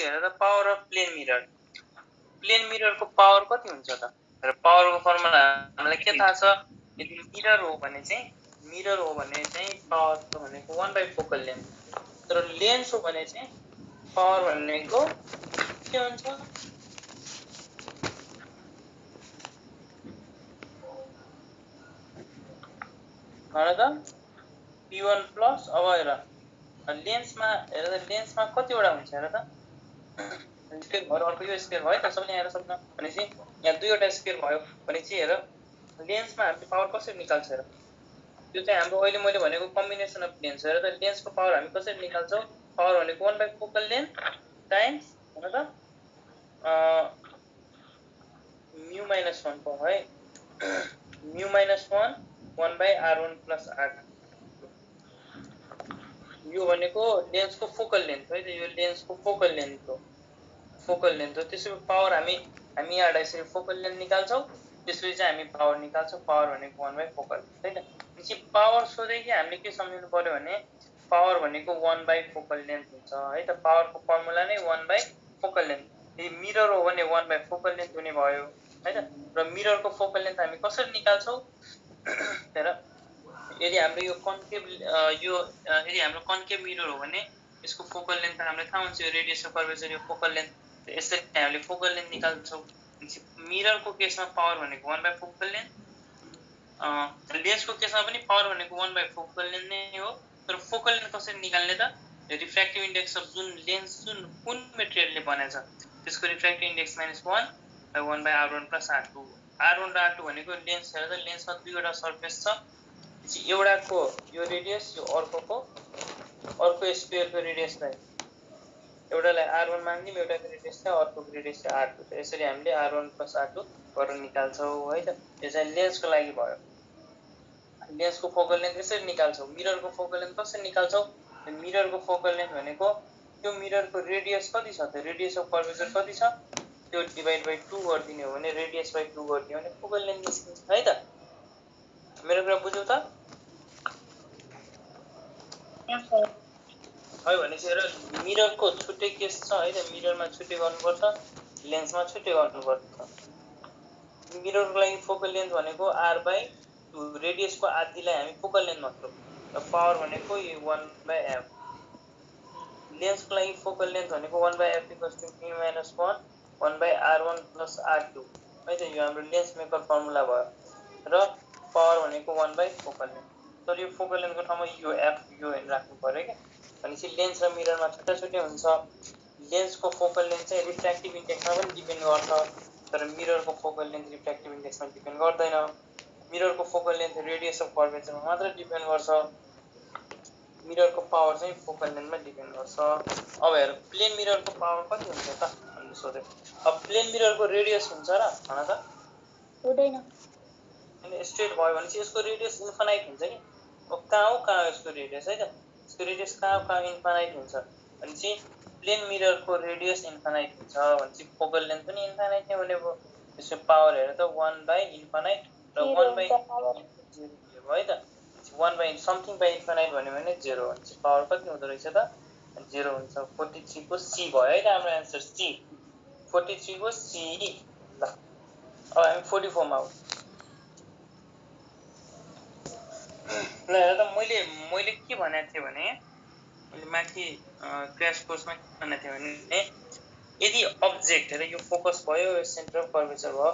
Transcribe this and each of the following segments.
भनेको हेर त power of plane mirror. Plane मिररको पावर कति हुन्छ त? र पावरको फर्मुला हामीलाई के थाहा छ? यदि मिरर हो भने चाहिँ पावर भनेको 1 फोकल लेन्थ। तर लेन्स हो भने चाहिँ पावर भनेको के हुन्छ? भने त P1 प्लस। अब हेर लेन्समा कतिवटा हुन्छ हेर त? स्क्वायर भयो, अर्को यो स्क्वायर भयो त, सबैले हेरेर सक्नु भनेपछि यहाँ दुईवटा स्क्वायर भयो भनेपछि हेर लेन्समा हामीले पावर कसरी निकाल्छ हेर। त्यो चाहिँ हाम्रो अहिले मैले भनेको कम्बिनेसन अफ लेन्स हेर त। लेन्सको पावर हामी कसरी निकाल्छौँ? पावर भनेको 1 फोकल लेन्थ टाइम्स हैन त म्यु माइनस 1 को है म्यु माइनस 1 1/r1 प्लस r2। यो भनेको लेन्सको फोकल लेन्थ है त। यो लेन्सको फोकल लेन्थ हो। त्यसैले पावर हामी यहाँ यसरी फोकल लेन्थ निकाल्छौँ। त्यसपछि चाहिँ हामी पावर निकाल्छौँ। पावर भनेको 1 फोकल लेन्थ है त। त्यसपछि पावर सोधेकी हामीले के सम्झिनु पर्यो भने पावर भनेको 1 फोकल लेन्थ हुन्छ है त। पावरको फर्मुला नै 1 फोकल लेन्थ। यदि मिरर हो भने 1 फोकल लेन्थ हुने भयो है त। र मिररको फोकल लेन्थ हामी कसरी निकाल्छौँ हेर। यदि हाम्रो यो कन्केभ मिरर हो भने यसको फोकल लेन्थ हामीलाई थाहा हुन्छ। यो रेडियस अफ कर्वेचर यो फोकल लेन्थ। यसरी हामीले फोकल लेन्थ निकाल्छौँ। मिररको केसमा पावर भनेको 1 फोकल लेन्थ। लेन्सको केसमा पनि पावर भनेको 1 फोकल लेन्थ नै हो। तर फोकल लेन्थ कसरी निकाल्ने त? रिफ्र्याक्टिभ इन्डेक्स अफ कुन मेटेरियलले बनेछ त्यसको refractive index -1/1/r1 plus r2। r1 र r2 भनेको लेन्स हेर त। लेन्समा दुईवटा सर्फेस छ। एउटाको यो रेडियस, यो अर्को स्क्वायरको रेडियसलाई एउटालाई r1 मान्दियौँ, एउटाको रेडियस छ, अर्कोको रेडियस छ r2। यसरी हामीले r1 प्लस r2 गरेर निकाल्छौँ है त। यो चाहिँ लेन्सको लागि भयो। लेन्सको फोकल लेन्थ यसरी निकाल्छौँ। मिररको फोकल लेन्थ कसरी निकाल्छौँ? मिररको फोकल लेन्थ भनेको त्यो मिररको रेडियस कति छ त? रेडियस अफ कर्वेचर कति छ त्यो डिभाइड बाइ 2 गरिदिने हो भने रेडियस बाइ 2 गरिदियो भने फोकल लेन्थ निस्किन्छ है त। मेरो कुरा बुझ्यौ त? है भनेपछि हेर मिररको छुट्टै केस छ है त। मिररमा छुट्टै गर्नुपर्छ, लेन्समा छुट्टै गर्नुपर्छ। मिररको लागि फोकल लेन्थ भनेको r/2। रेडियसको आधीलाई हामी फोकल लेन्थ भन्छौँ। र पावर भनेको 1/f। लेन्सको लागि फोकल लेन्थ भनेको 1/f = म्यु माइनस 1 1/r1 प्लस r2 है त। यो हाम्रो लेन्स मेकर फर्मुला भयो। र पावर भनेको 1 फोकल लेन्थ। तर यो फोकल लेन्थको ठाउँमा यो f यो राख्नु पर्यो क्या। भनेपछि लेन्स र मिररमा छुट्टै हुन्छ। लेन्सको फोकल लेन्थ चाहिँ रिफ्र्याक्टिभ इन्डेक्समा पनि डिपेन्ड गर्छ। तर मिररको फोकल लेन्थ रिफ्र्याक्टिभ इन्डेक्समा डिपेन्ड गर्दैन। मिररको फोकल लेन्थ रेडियस अफ कर्वेचरमा मात्र डिपेन्ड गर्छ। मिररको पावर चाहिँ फोकल लेन्थमा डिपेन्ड गर्छ। अब हेर प्लेन मिररको पावर कति हुन्छ त भन्ने सोध्यो। अब प्लेन मिररको रेडियस हुन्छ र भन त? हुँदैन। अनि स्ट्रेट भयो भने चाहिँ यसको रेडियस इन्फाइनाइट हुन्छ नि। अब कहाँ यसको रेडियस है त। यसको रेडियस कहाँ इन्फाइनाइट हुन्छ भनेपछि प्लेन मिररको रेडियस इन्फाइनाइट हुन्छ भनेपछि फोकल लेन्थ पनि इन्फाइनाइट नै हुने भयो। त्यसको पावर हेर त 1/इन्फाइनाइट र 1/0 है त। 1/समथिङ/इन्फाइनाइट भन्यो भने 0 हुन्छ। पावर कति हुँदो रहेछ त? 0 हुन्छ। 43 को सी भयो है त हाम्रो एन्सर सी। 43 को सी। ल अब हामी 44 मा आऊ। ल हेर त मैले के भनेको थिएँ भने मैले माथि क्र्यास कोर्समा के भनेको थिएँ भने यदि अब्जेक्ट हेर यो फोकस भयो, यो सेन्टर अफ कर्वेचर भयो।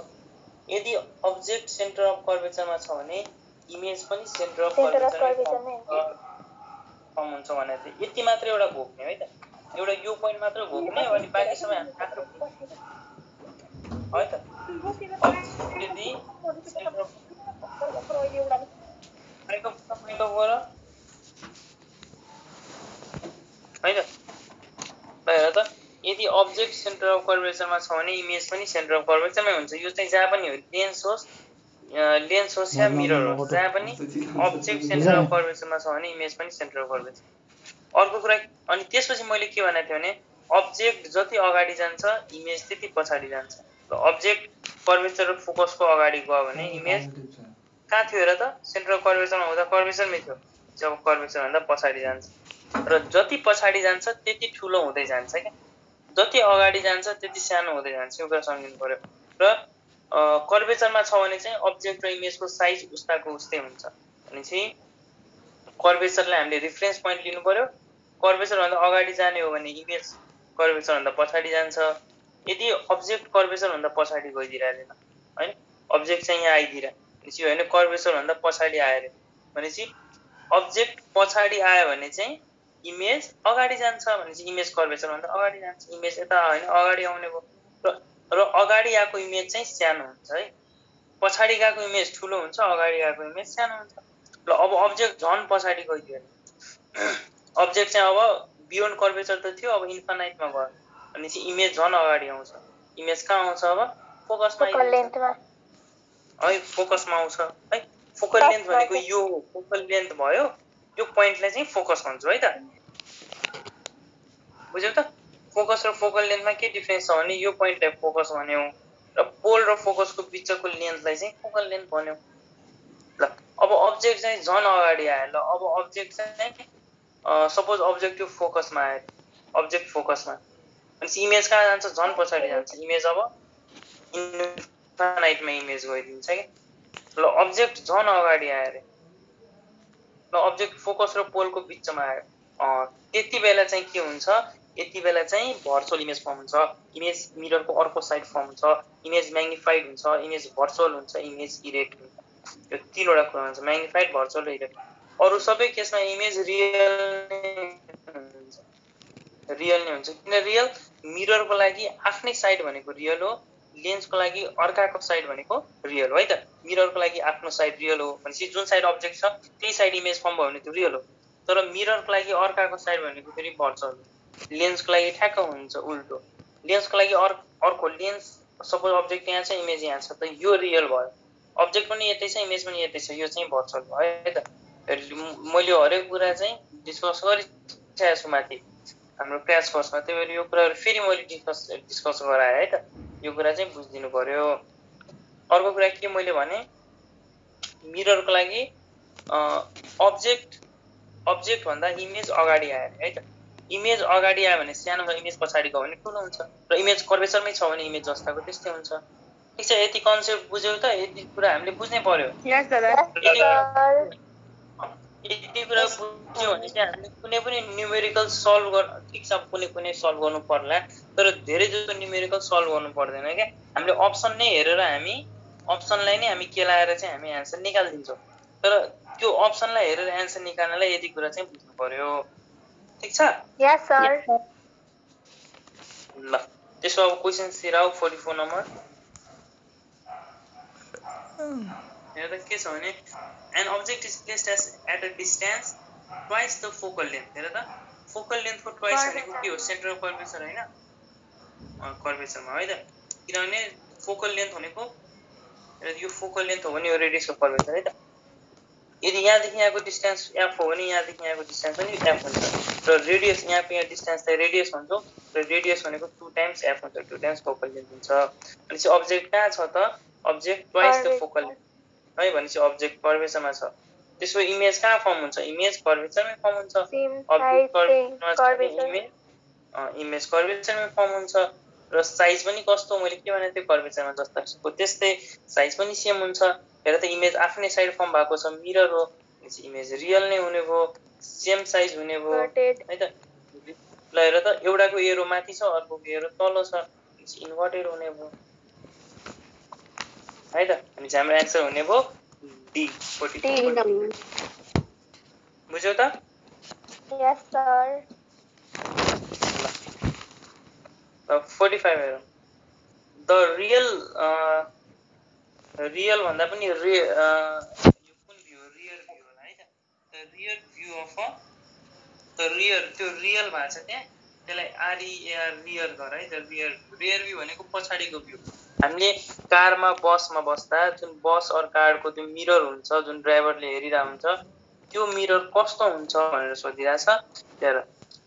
यदि अब्जेक्ट सेन्टर अफ कर्वेचरमा छ भने इमेज पनि सेन्टर अफ कर्वेचरमै फर्म हुन्छ भनेको थिएँ। यति मात्र एउटा घोक्ने है त। एउटा यो पोइन्ट मात्र घोक्ने अनि बाँकी सबै हामी मात्र है त। यदि सेन्टर अफ गर है त। ल हेर त यदि अब्जेक्ट सेन्टर अफ कर्वेचरमा छ भने इमेज पनि सेन्टर अफ कर्वेचरमै हुन्छ। यो चाहिँ जहाँ पनि हो, लेन्स होस् या मिरर होस्, जहाँ पनि अब्जेक्ट सेन्टर अफ कर्वेचरमा छ भने इमेज पनि सेन्टर अफ कर्वेचर। अर्को कुरा अनि त्यसपछि मैले के भनेको थिएँ भने अब्जेक्ट जति अगाडि जान्छ इमेज त्यति पछाडि जान्छ। र अब्जेक्ट कर्वेचर र फोकसको अगाडि गयो भने इमेज कहाँ थियो हेर त? सेन्टर अफ कर्वेचरमा हुँदा कर्वेचरमै थियो। जब कर्वेचर भन्दा पछाडि जान्छ र जति पछाडि जान्छ त्यति ठुलो हुँदै जान्छ क्या। जति अगाडि जान्छ त्यति सानो हुँदै जान्छ, यो कुरा सम्झिनु पर्यो। र कर्वेचरमा छ भने चाहिँ अब्जेक्ट र इमेजको साइज उस्ताको उस्तै हुन्छ। भनेपछि कर्वेचरलाई हामीले रिफरेन्स पोइन्ट लिनु पर्यो। कर्वेचर भन्दा अगाडि जाने हो भने इमेज कर्वेचर भन्दा पछाडि जान्छ। यदि अब्जेक्ट कर्वेचर भन्दा पछाडि गइदिरहेन हैन, अब्जेक्ट चाहिँ यहाँ आइदिरा भनेपछि होइन कर्वेचर भन्दा पछाडि आयो रे भनेपछि अब्जेक्ट पछाडि आयो भने चाहिँ इमेज अगाडि जान्छ, भनेपछि इमेज कर्वेचर भन्दा अगाडि जान्छ। इमेज यता होइन अगाडि आउने भयो र अगाडि आएको इमेज चाहिँ सानो हुन्छ है, पछाडि गएको इमेज ठुलो हुन्छ, अगाडि गएको इमेज सानो हुन्छ। ल अब अब्जेक्ट झन् पछाडि गइदियो भने अब्जेक्ट चाहिँ अब बियोन्ड कर्वेचर त थियो, अब इन्फानाइटमा गयो भनेपछि इमेज झन् अगाडि आउँछ। इमेज कहाँ आउँछ अब फोकसमा आइदिन्छ है, फोकसमा आउँछ है। फोकल लेन्थ भनेको यो फोकल लेन्थ भयो, यो पोइन्टलाई चाहिँ फोकस भन्छौँ है त, बुझ्यौ त। फोकस र फोकल लेन्थमा के डिफरेन्स छ भने यो पोइन्टलाई फोकस भन्यौ र पोल र फोकसको बिचको लेन्थलाई चाहिँ फोकल लेन्थ भन्यौ। ल अब अब्जेक्ट चाहिँ झन् अगाडि आयो। ल अब अब्जेक्ट चाहिँ सपोज अब्जेक्ट यो फोकसमा आयो, अब्जेक्ट फोकसमा भनेपछि इमेज कहाँ जान्छ, झन् पछाडि जान्छ। इमेज अब इन्फानाइटमा इमेज गइदिन्छ कि। ल अब्जेक्ट झन् अगाडि आयो रे, ल अब्जेक्ट फोकस र पोलको बिचमा आयो, त्यति बेला चाहिँ के हुन्छ, यति बेला चाहिँ भर्चुअल इमेज फर्म हुन्छ। इमेज मिररको अर्को साइड फर्म हुन्छ, इमेज म्याग्निफाइड हुन्छ, इमेज भर्चुअल हुन्छ, इमेज इरेक्ट हुन्छ। यो तीनवटा कुरा हुन्छ, म्याग्निफाइड, भर्चुअल र इरेक्ट। अरू सबै केसमा इमेज रियल नै हुन्छ। किन रियल? मिररको लागि आफ्नै साइड भनेको रियल हो, लेन्सको लागि अर्काको साइड भनेको रियल हो है त। मिररको लागि आफ्नो साइड रियल हो भनेपछि जुन साइड अब्जेक्ट छ त्यही साइड इमेज फर्म भयो भने त्यो रियल हो। तर मिररको लागि अर्काको साइड भनेको फेरि भर्चुअल हो। लेन्सको लागि ठ्याक्क हुन्छ उल्टो। लेन्सको लागि अर्को लेन्स, सपोज अब्जेक्ट यहाँ छ इमेज यहाँ छ, त यो रियल भयो। अब्जेक्ट पनि यतै छ इमेज पनि यतै छ, यो चाहिँ भर्चुअल भयो है त। मैले हरेक कुरा चाहिँ डिस्कस गरिसकेको छु माथि हाम्रो क्र्यास कोर्समा, त्यही भएर यो कुराहरू फेरि मैले डिस्कस गराएँ है त। यो कुरा चाहिँ बुझिदिनु पर्यो। अर्को कुरा के मैले भने, मिररको लागि अब्जेक्ट भन्दा इमेज अगाडि आयो है त। इमेज अगाडि आयो भने सानो छ, इमेज पछाडि गयो भने ठुलो हुन्छ, र इमेज कर्वेचरमै छ भने इमेज जस्ताको त्यस्तै हुन्छ। ठिक छ, यति कन्सेप्ट बुझ्यौ त? यति कुरा हामीले बुझ्नै पर्यो। यति कुरा बुझ्यो भने चाहिँ हामीले कुनै पनि न्युमेरिकल सल्भ गर्न, ठिक छ कुनै सल्भ गर्नु पर्ला, तर धेरै जस्तो न्युमेरिकल सल्भ गर्नु पर्दैन क्या। हामीले अप्सन नै हेरेर अप्सनलाई नै हामी केलाएर चाहिँ हामी एन्सर निकालिदिन्छौँ। तर त्यो अप्सनलाई हेरेर एन्सर निकाल्नलाई यति कुरा चाहिँ बुझ्नु पर्यो। ठिक छ? यस सर। ल त्यसो अब क्वेशनतिर आऊ। 44 नम्बर यहाँ त के छ भने an object is placed at a distance twice the focal length। हेर त फोकल लेन्थको ट्वाइस भनेको के हो? सेन्टर अफ कर्वेचर हैन, कर्वेचरमा है त। किनभने फोकल लेन्थ भनेको यो फोकल लेन्थ हो भने यो रेडियस अफ कर्वेचर है त। यदि यहाँदेखि यहाँको डिस्टेन्स f हो भने यहाँदेखि यहाँको डिस्टेन्स पनि f हुन्छ, र रेडियस यहाँको यहाँ डिस्टेन्सलाई रेडियस भन्छौँ, र रेडियस भनेको 2 टाइम्स f हुन्छ, 2 टाइम्स फोकल लेन्थ हुन्छ। भनेपछि अब्जेक्ट कहाँ छ त? Object twice the focal length है, भनेपछि अब्जेक्ट कर्वेचरमा छ। त्यसको इमेज कहाँ फर्म हुन्छ? इमेज कर्वेचरमै फर्म हुन्छ। अब्जेक्ट कर्वेचरमा छ भने इमेज कर्वेचरमै फर्म हुन्छ। र साइज पनि कस्तो, मैले के भने त्यो कर्वेचरमा जस्ताको त्यस्तै साइज पनि सेम हुन्छ। हेर त इमेज आफ्नै साइड फर्म भएको छ, मिरर हो भनेपछि इमेज रियल नै हुने भयो, सेम साइज हुने भयो है त। ल हेर त एउटाको एरो माथि छ, अर्कोको एरो तल छ भनेपछि इन्भर्टेड हुने भयो है त। भनेपछि हाम्रो एन्सर हुने भयो डी 44। बुझ्यौ त? यस सर। 45 हेरौँ। द रियल भन्दा पनि यो कुन भ्यू हो? रियर भ्यू होला है त। The rear view of the rear, त्यो रियल भएको छ त्यहाँ, त्यसलाई आरइएआर रियर गर है त। रियर भ्यू भनेको पछाडिको भ्यू। हामीले कारमा बसमा बस्दा जुन बस और कारको त्यो मिरर हुन्छ, जुन ड्राइभरले हेरिरहेको हुन्छ, त्यो मिरर कस्तो हुन्छ भनेर सोधिरहेछ। हेर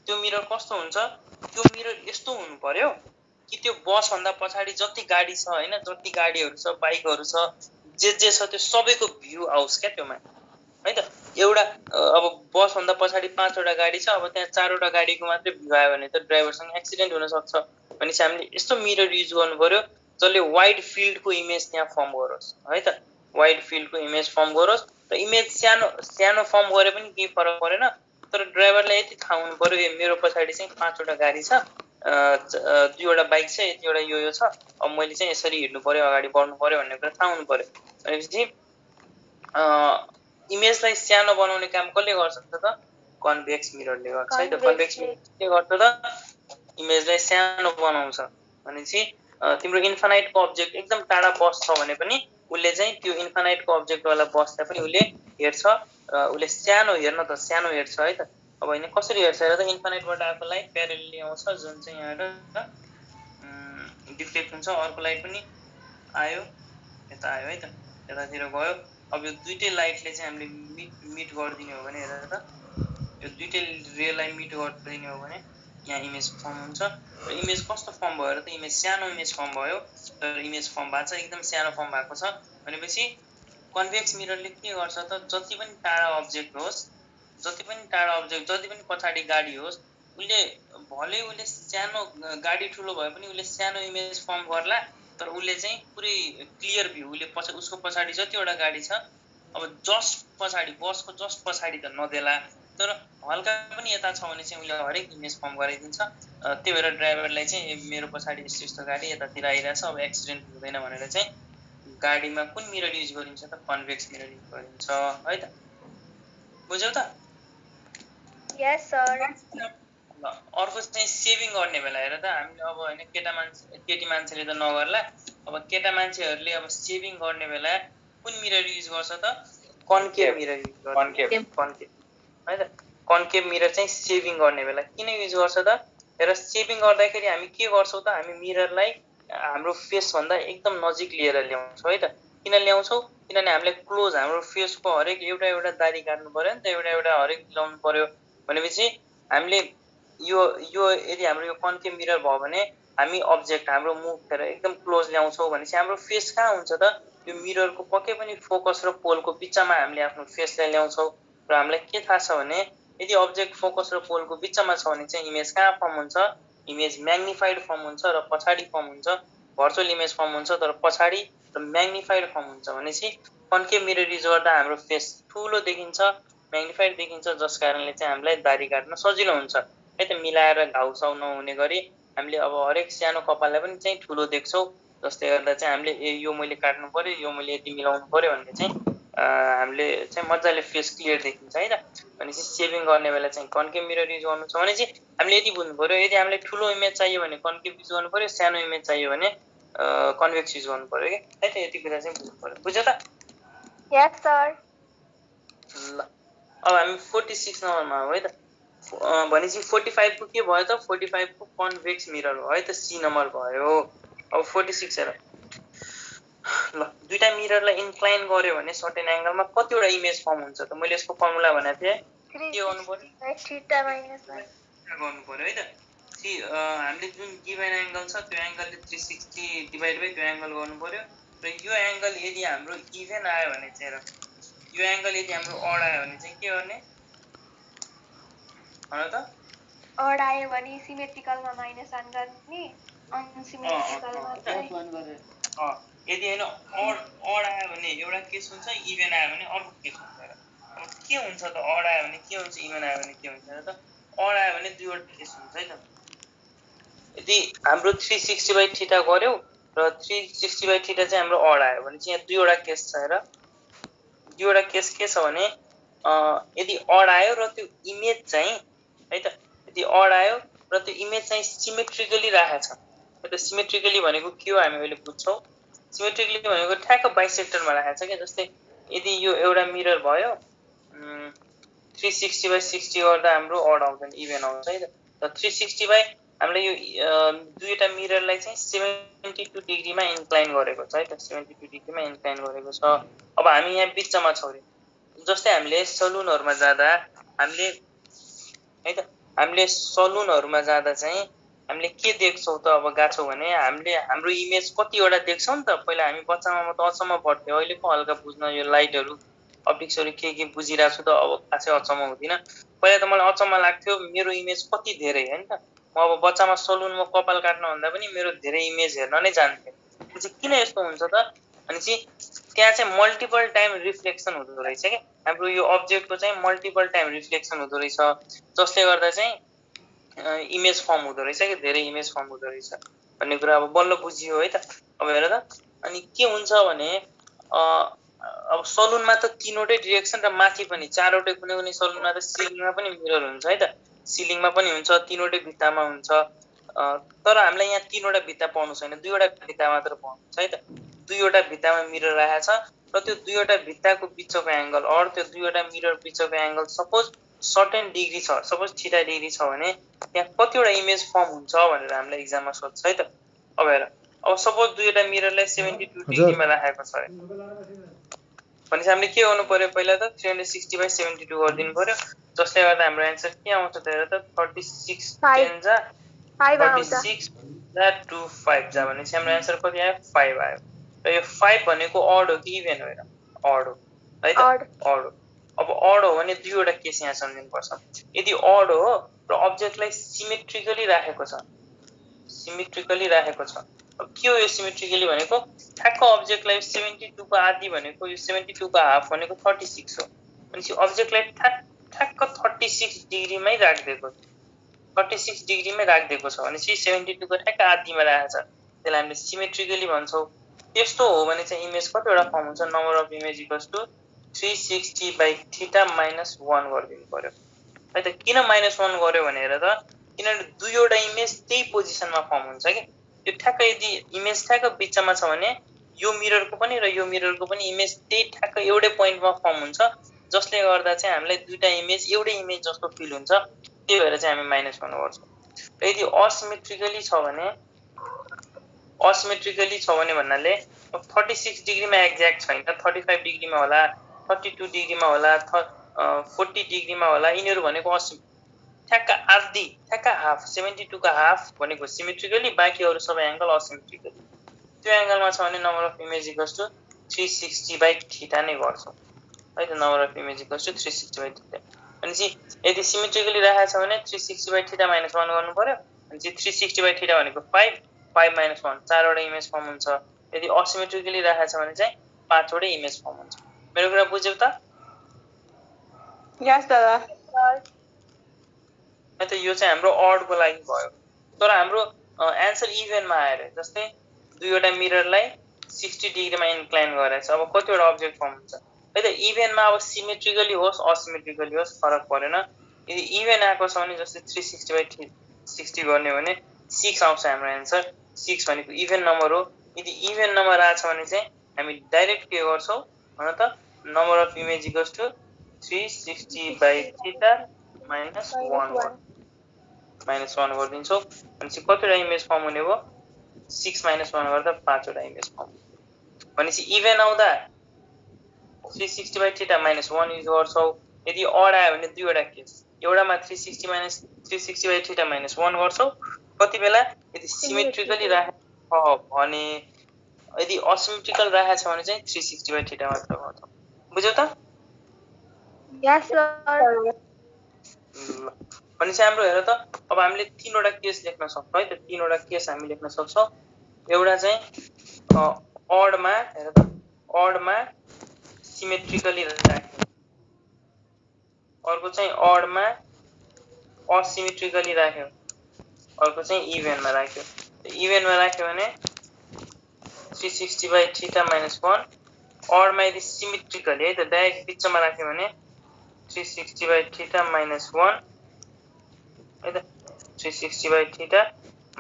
त्यो मिरर कस्तो हुन्छ? त्यो मिरर यस्तो हुनु पर्यो कि त्यो बस भन्दा पछाडि जति गाडी छ हैन, जति गाडीहरू छ, बाइकहरू छ, जे छ त्यो सबैको भ्यू आओस् क्या त्योमा है त। एउटा अब बस भन्दा पछाडि 5 वटा गाडी छ, अब त्यहाँ 4 वटा गाडीको मात्रै भ्यू आयो भने त ड्राइभरसँग एक्सिडेन्ट हुन सक्छ। भनेपछि हामीले यस्तो मिरर युज गर्नु पर्यो जसले वाइड फिल्डको इमेज त्यहाँ फर्म गरोस् है त वाइड फिल्डको इमेज फर्म गरोस् र इमेज सानो सानो फर्म गरे पनि केही फरक परेन तर ड्राइभरलाई यति थाहा हुनु पर्यो मेरो पछाडि चाहिँ 5 वटा गाडी छ 2 वटा बाइक छ यति वटा यो छ अब मैले चाहिँ यसरी हिड्नु पर्यो अगाडि बढ्नु पर्यो भन्ने कुरा थाहा हुनु पर्यो भनेपछि इमेजलाई सानो बनाउने काम कसले गर्छ त कन्भेक्स मिररले गर्छ है त कन्भेक्स मिररले गर्छ त इमेजलाई सानो बनाउँछ भनेपछि तिम्रो इन्फाइनाइटको अब्जेक्ट एकदम टाढा बस्छ भने पनि उसले चाहिँ त्यो इन्फाइनाइटको अब्जेक्टवाला बस्दा पनि उसले हेर्छ उसले सानो हेर्न त सानो हेर्छ है त अब हैन कसरी हेर्छ र त इन्फाइनाइटबाट आएको लाइट प्यारेलली आउँछ जुन चाहिँ यहाँ डिफ्लेक्ट हुन्छ अर्को लाइट पनि आयो यता आयो है त यतातिर गयो अब यो दुईटै लाइटले चाहिँ हामीले मिट गरिदिने हो भने हेर त यो दुईटै रेलाई मिट गरिदिने हो भने यहाँ इमेज फर्म हुन्छ र इमेज कस्तो फर्म भयो र त इमेज सानो इमेज फर्म भयो तर इमेज फर्म भएको छ एकदम सानो फर्म भएको छ भनेपछि कन्भेक्स मिररले के गर्छ त जति पनि टाढा अब्जेक्ट होस् जति पनि टाढा अब्जेक्ट जति पनि पछाडि गाडी होस् उसले भले उसले सानो गाडी ठुलो भए पनि उसले सानो इमेज फर्म गर्ला तर उसले चाहिँ पुरै क्लियर भ्यू उसले उसको पछाडि जतिवटा गाडी छ अब जस्ट पछाडि बसको जस्ट पछाडि त नदेला तर हल्का पनि यता छ भने चाहिँ उसले हरेक इमेज फर्म गराइदिन्छ त्यही भएर ड्राइभरलाई चाहिँ मेरो पछाडि यस्तो यस्तो गाडी यतातिर आइरहेछ अब एक्सिडेन्ट हुँदैन भनेर चाहिँ गाडीमा कुन मिरर युज गरिन्छ त कन्भेक्स मिरर युज गरिन्छ है त बुझ्यौ त यस सर अर्को चाहिँ सेभिङ गर्ने बेला हेर त हामीले अब हैन केटी मान्छेले त नगर्ला अब केटा मान्छेहरूले अब सेभिङ गर्ने बेला कुन मिरर युज गर्छ त कन्केभ मिरर युज गर्छ कन्केभ है त कन्केभ मिरर चाहिँ सेभिङ गर्ने बेला किन युज गर्छ त हेर सेभिङ गर्दाखेरि हामी के गर्छौं त हामी मिररलाई हाम्रो फेस भन्दा एकदम नजिक लिएर ल्याउँछौं है त किन ल्याउँछौं किनभने हामीले क्लोज हाम्रो फेसको हरेक एउटा दाढी काट्नु पर्यो नि त एउटा हरेक मिलाउनु पर्यो भनेपछि हामीले यो यदि हाम्रो यो कन्केभ मिरर भयो भने हामी अब्जेक्ट हाम्रो मुख हेर एकदम क्लोज ल्याउँछौं भनेपछि हाम्रो फेस कहाँ हुन्छ त यो मिररको पक्कै पनि फोकस र पोलको बिचमा हामीले आफ्नो फेसलाई ल्याउँछौं र हामीलाई के थाहा छ भने यदि अब्जेक्ट फोकस र पोलको बिचमा छ भने चाहिँ इमेज कहाँ फर्म हुन्छ इमेज म्याग्निफाइड फर्म हुन्छ र पछाडि फर्म हुन्छ भर्चुअल इमेज फर्म हुन्छ तर पछाडि र म्याग्निफाइड फर्म हुन्छ भनेपछि कन्केभ मिरर युज गर्दा हाम्रो फेस ठुलो देखिन्छ म्याग्निफाइड देखिन्छ जस कारणले चाहिँ हामीलाई दाढी काट्न सजिलो हुन्छ है त मिलाएर घाउसाउ नहुने गरी हामीले अब हरेक सानो कपाललाई पनि चाहिँ ठुलो देख्छौं जसले गर्दा चाहिँ हामीले यो मैले काट्नु पर्यो यो मैले यति मिलाउनु पर्यो भन्ने चाहिँ हामीले चाहिँ मजाले फेस क्लियर देखिन्छ है त भनेपछि सेभिङ गर्ने बेला चाहिँ कन्केभ मिरर युज गर्नु छ भने चाहिँ हामीले यति बुझ्नु पर्यो यदि हामीलाई ठुलो इमेज चाहियो भने कन्केभ युज गर्नु पर्यो सानो इमेज चाहियो भने कन्भेक्स युज गर्नु पर्यो के है त यति कुरा चाहिँ बुझ्नु पर्यो बुझ्यौ त यस सर ल अब हामी 46 नम्बरमा हो है त भनेपछि 45 को के भयो त 45 को कन्भेक्स मिरर हो है त सी नम्बर भयो अब 46 हेर ल दुईटा मिररलाई इन्क्लाइन गर्यो भने सर्टेन एंगलमा कतिवटा इमेज फर्म हुन्छ त मैले यसको फर्मुला भनेको थिए के गर्नु पर्यो थीटा माइनस 1 गर्नु पर्यो है त हामीले जुन गिवन एंगल छ त्यो एंगलले 360 डिवाइड बाइ त्यो एंगल गर्नु पर्यो र यो एंगल यदि हाम्रो इभन आयो भने चाहिँ यो एंगल यदि हाम्रो अड आयो भने चाहिँ के गर्ने हैन त अड आयो भने सिमेट्रिकलमा -1 गर्ने अनसिमेट्रिकलमा चाहिँ 1 गरेर यदि हैन अड आयो भने एउटा केस हुन्छ इभन आयो भने अर्को केस हुन्छ अब के हुन्छ त अड आयो भने के हुन्छ इभन आयो भने के हुन्छ र त अड आयो भने दुईवटा केस हुन्छ है त यदि हाम्रो 360 बाइ थीटा गर्यो र 360 बाइ थीटा चाहिँ हाम्रो अड आयो भने चाहिँ यहाँ दुईवटा केस छ र दुईवटा केस के छ भने यदि अड आयो र त्यो इमेज चाहिँ है त यदि अड आयो र त्यो इमेज चाहिँ सिमेट्रिकली राखेको छ है त सिमेट्रिकली भनेको के हो हामी अहिले बुझ्छौं सिमेट्रिकली भनेको ठ्याक्क बाइसेक्टरमा राखेको छ के जस्तै यदि यो एउटा मिरर भयो 360 बाइ 60 गर्दा हाम्रो अड आउँदैन इभन आउँछ है त 360 बाइ हामीले यो दुईटा मिररलाई चाहिँ 72 डिग्रीमा इन्क्लाइन गरेको छ है त 72 डिग्रीमा इन्क्लाइन गरेको छ अब हामी यहाँ बिचमा छौं रे जस्तै हामीले सलुनहरुमा जाँदा हामीले है त हामीले सलुनहरुमा जाँदा चाहिँ हामीले के देख्छौं त अब गाछौं भने हामीले हाम्रो इमेज कतिवटा देख्छौं नि त पहिला हामी बच्चामा म त अचम्म पर्थ्यो अहिले पो हल्का बुझ्न यो लाइटहरु अप्टिक्सहरु के बुझिराछु त अब खासै अचम्म हुँदिन पहिला त मलाई अचम्म लाग्थ्यो मेरो इमेज कति धेरै हैन त अब बच्चामा सलुनमा कपाल काट्न भन्दा पनि मेरो धेरै इमेज हेर्न नै जान्थेँ। चाहिँ किन यस्तो हुन्छ त अनि चाहिँ त्यहाँ चाहिँ मल्टिपल टाइम रिफ्लेक्सन हुँदो रहेछ क्या। हाम्रो यो अब्जेक्टको चाहिँ मल्टिपल टाइम रिफ्लेक्सन हुँदो रहेछ, जसले गर्दा चाहिँ इमेज फर्म हुँदो रहेछ कि धेरै इमेज फर्म हुँदो रहेछ भन्ने कुरा अब बल्ल बुझियो है त। अब हेर त, अनि के हुन्छ भने अब सलुनमा त 3वटै डिरेक्सन र माथि पनि 4वटै, कुनै कुनै सलुनमा त सिलिङमा पनि मिरर हुन्छ है त, सिलिङमा पनि हुन्छ, 3वटै भित्तामा हुन्छ। तर हामीलाई यहाँ 3वटा भित्ता पाउनु छैन, 2वटा भित्ता मात्र पाउनु छ है त। 2वटा भित्तामा मिरर राखेको छ र त्यो 2वटा भित्ताको बिचको एङ्गल अर त्यो 2वटा मिरर बिचको एङ्गल सपोज सर्टेन डिग्री छ, सपोज थीटा डिग्री छ भने त्यहाँ कतिवटा इमेज फर्म हुन्छ भनेर हामीलाई एक्जाममा सोध्छ है त। अब हेर, अब सपोज 2वटा मिररलाई 72 डिग्रीमा राखेको छ भनेपछि हामीले के गर्नु पर्यो, पहिला त 360/72 गरिदिनु पर्यो, जसले गर्दा हाम्रो एन्सर के आउँछ त हेर त 36 10 जा 36 जा 25 जा भनेपछि हाम्रो एन्सर कति आयो 5 आयो। र यो 5 भनेको अड हो कि इभेन हो, अड हो है त, अड हो। अब अड हो भने 2वटा केस यहाँ सम्झिनुपर्छ। यदि अड हो र अब्जेक्टलाई सिमेट्रिकली राखेको छ, सिमेट्रिकली राखेको छ, अब के हो यो सिमेट्रिकली भनेको, ठ्याक्क अब्जेक्टलाई 72 को आधी भनेको यो 72 को हाफ भनेको 36 हो, भनेपछि अब्जेक्टलाई ठ्याक्क 36 डिग्रीमै राखिदिएको, 36 डिग्रीमै राखिदिएको छ भनेपछि 72 को ठ्याक्क आधीमा राखेको छ, त्यसलाई हामीले सिमेट्रिकली भन्छौँ। त्यस्तो हो भने चाहिँ इमेज कतिवटा फर्म हुन्छ, number of image equals to 360/θ - 1 गरिदिनु पर्यो है त। किन -1 गर्यो भनेर त, किनभने 2वटा इमेज त्यही पोजिसनमा फर्म हुन्छ कि। यो ठ्याक्क यदि इमेज ठ्याक्क बिचमा छ भने यो मिररको पनि र यो मिररको पनि इमेज त्यही ठ्याक्क एउटै पोइन्टमा फर्म हुन्छ, जसले गर्दा चाहिँ हामीलाई दुईटा इमेज एउटै इमेज जस्तो फिल हुन्छ, त्यही भएर चाहिँ हामी -1 गर्छौँ। र यदि असिमेट्रिकली छ भने भन्नाले 36 डिग्रीमा एक्ज्याक्ट छैन, 35 डिग्रीमा होला, 32 डिग्रीमा होला, 40 डिग्रीमा होला, यिनीहरू भनेको ठ्याक्क आधी, ठ्याक्क हाफ, 72 को हाफ भनेको सिमेट्रिकली, बाँकी अरू सबै एङ्गल असिमेट्रिकली। त्यो एङ्गलमा छ भने number of image equals to 360/θ नै गर्छौँ है त। Number of image equals to 360/θ भनेपछि यदि सिमेट्रिकली राखेको छ भने 360/θ - 1 गर्नु पर्यो, भनेपछि 360/θ भनेको 5 - 1 4वटा इमेज फर्म हुन्छ। यदि असिमेट्रिकली राखेको छ भने चाहिँ 5वटै इमेज फर्म हुन्छ। मेरो कुरा बुझ्यौ त? यस दादा। है त, यो चाहिँ हाम्रो अडको लागि भयो। तर हाम्रो एन्सर इभेनमा आएर, जस्तै 2वटा मिररलाई 60 डिग्रीमा इन्क्लाइन गरेको छ, अब कतिवटा अब्जेक्ट फर्म हुन्छ है त। इभेनमा अब सिमेट्रिकली होस् असिमेट्रिकली होस् फरक परेन। यदि इभेन आएको छ भने जस्तै 360/60 गर्ने भने 6 आउँछ हाम्रो एन्सर। 6 भनेको इभेन नम्बर हो। यदि इभेन नम्बर आएको छ भने चाहिँ हामी डाइरेक्ट के गर्छौँ भन त, number of image equals to 360/θ - 1 गरिदिन्छौँ, भनेपछि कतिवटा इमेज फर्म हुने भयो, 6 - 1 गर्दा 5वटा इमेज फर्म। भनेपछि इभेन आउँदा 360/θ - 1 युज गर्छौँ। यदि अड आयो भने 2वटा केस, एउटामा 360/θ - 1 गर्छौँ कति बेला, यदि सिमेट्रिकली राखेको छ भने। यदि असिमेट्रिकल राखेको छ भने चाहिँ 360/θ मात्र गर्छौँ। बुझ्यौ त? यस सर। भनेपछि हाम्रो हेर त, अब हामीले 3वटा केस लेख्न सक्छौँ है त। 3वटा केस हामी लेख्न सक्छौँ। एउटा चाहिँ अडमा, हेर त, अडमा सिमेट्रिकली राख्यो, अर्को चाहिँ अडमा असिमेट्रिकली राख्यो, अर्को चाहिँ इभेनमा राख्यो। इभेनमा राख्यो भने 360/θ - 1, अडमा यदि सिमेट्रिकली है त डाइरेक्ट बिचमा राख्यो भने 360/θ - 1 है त, 360/θ -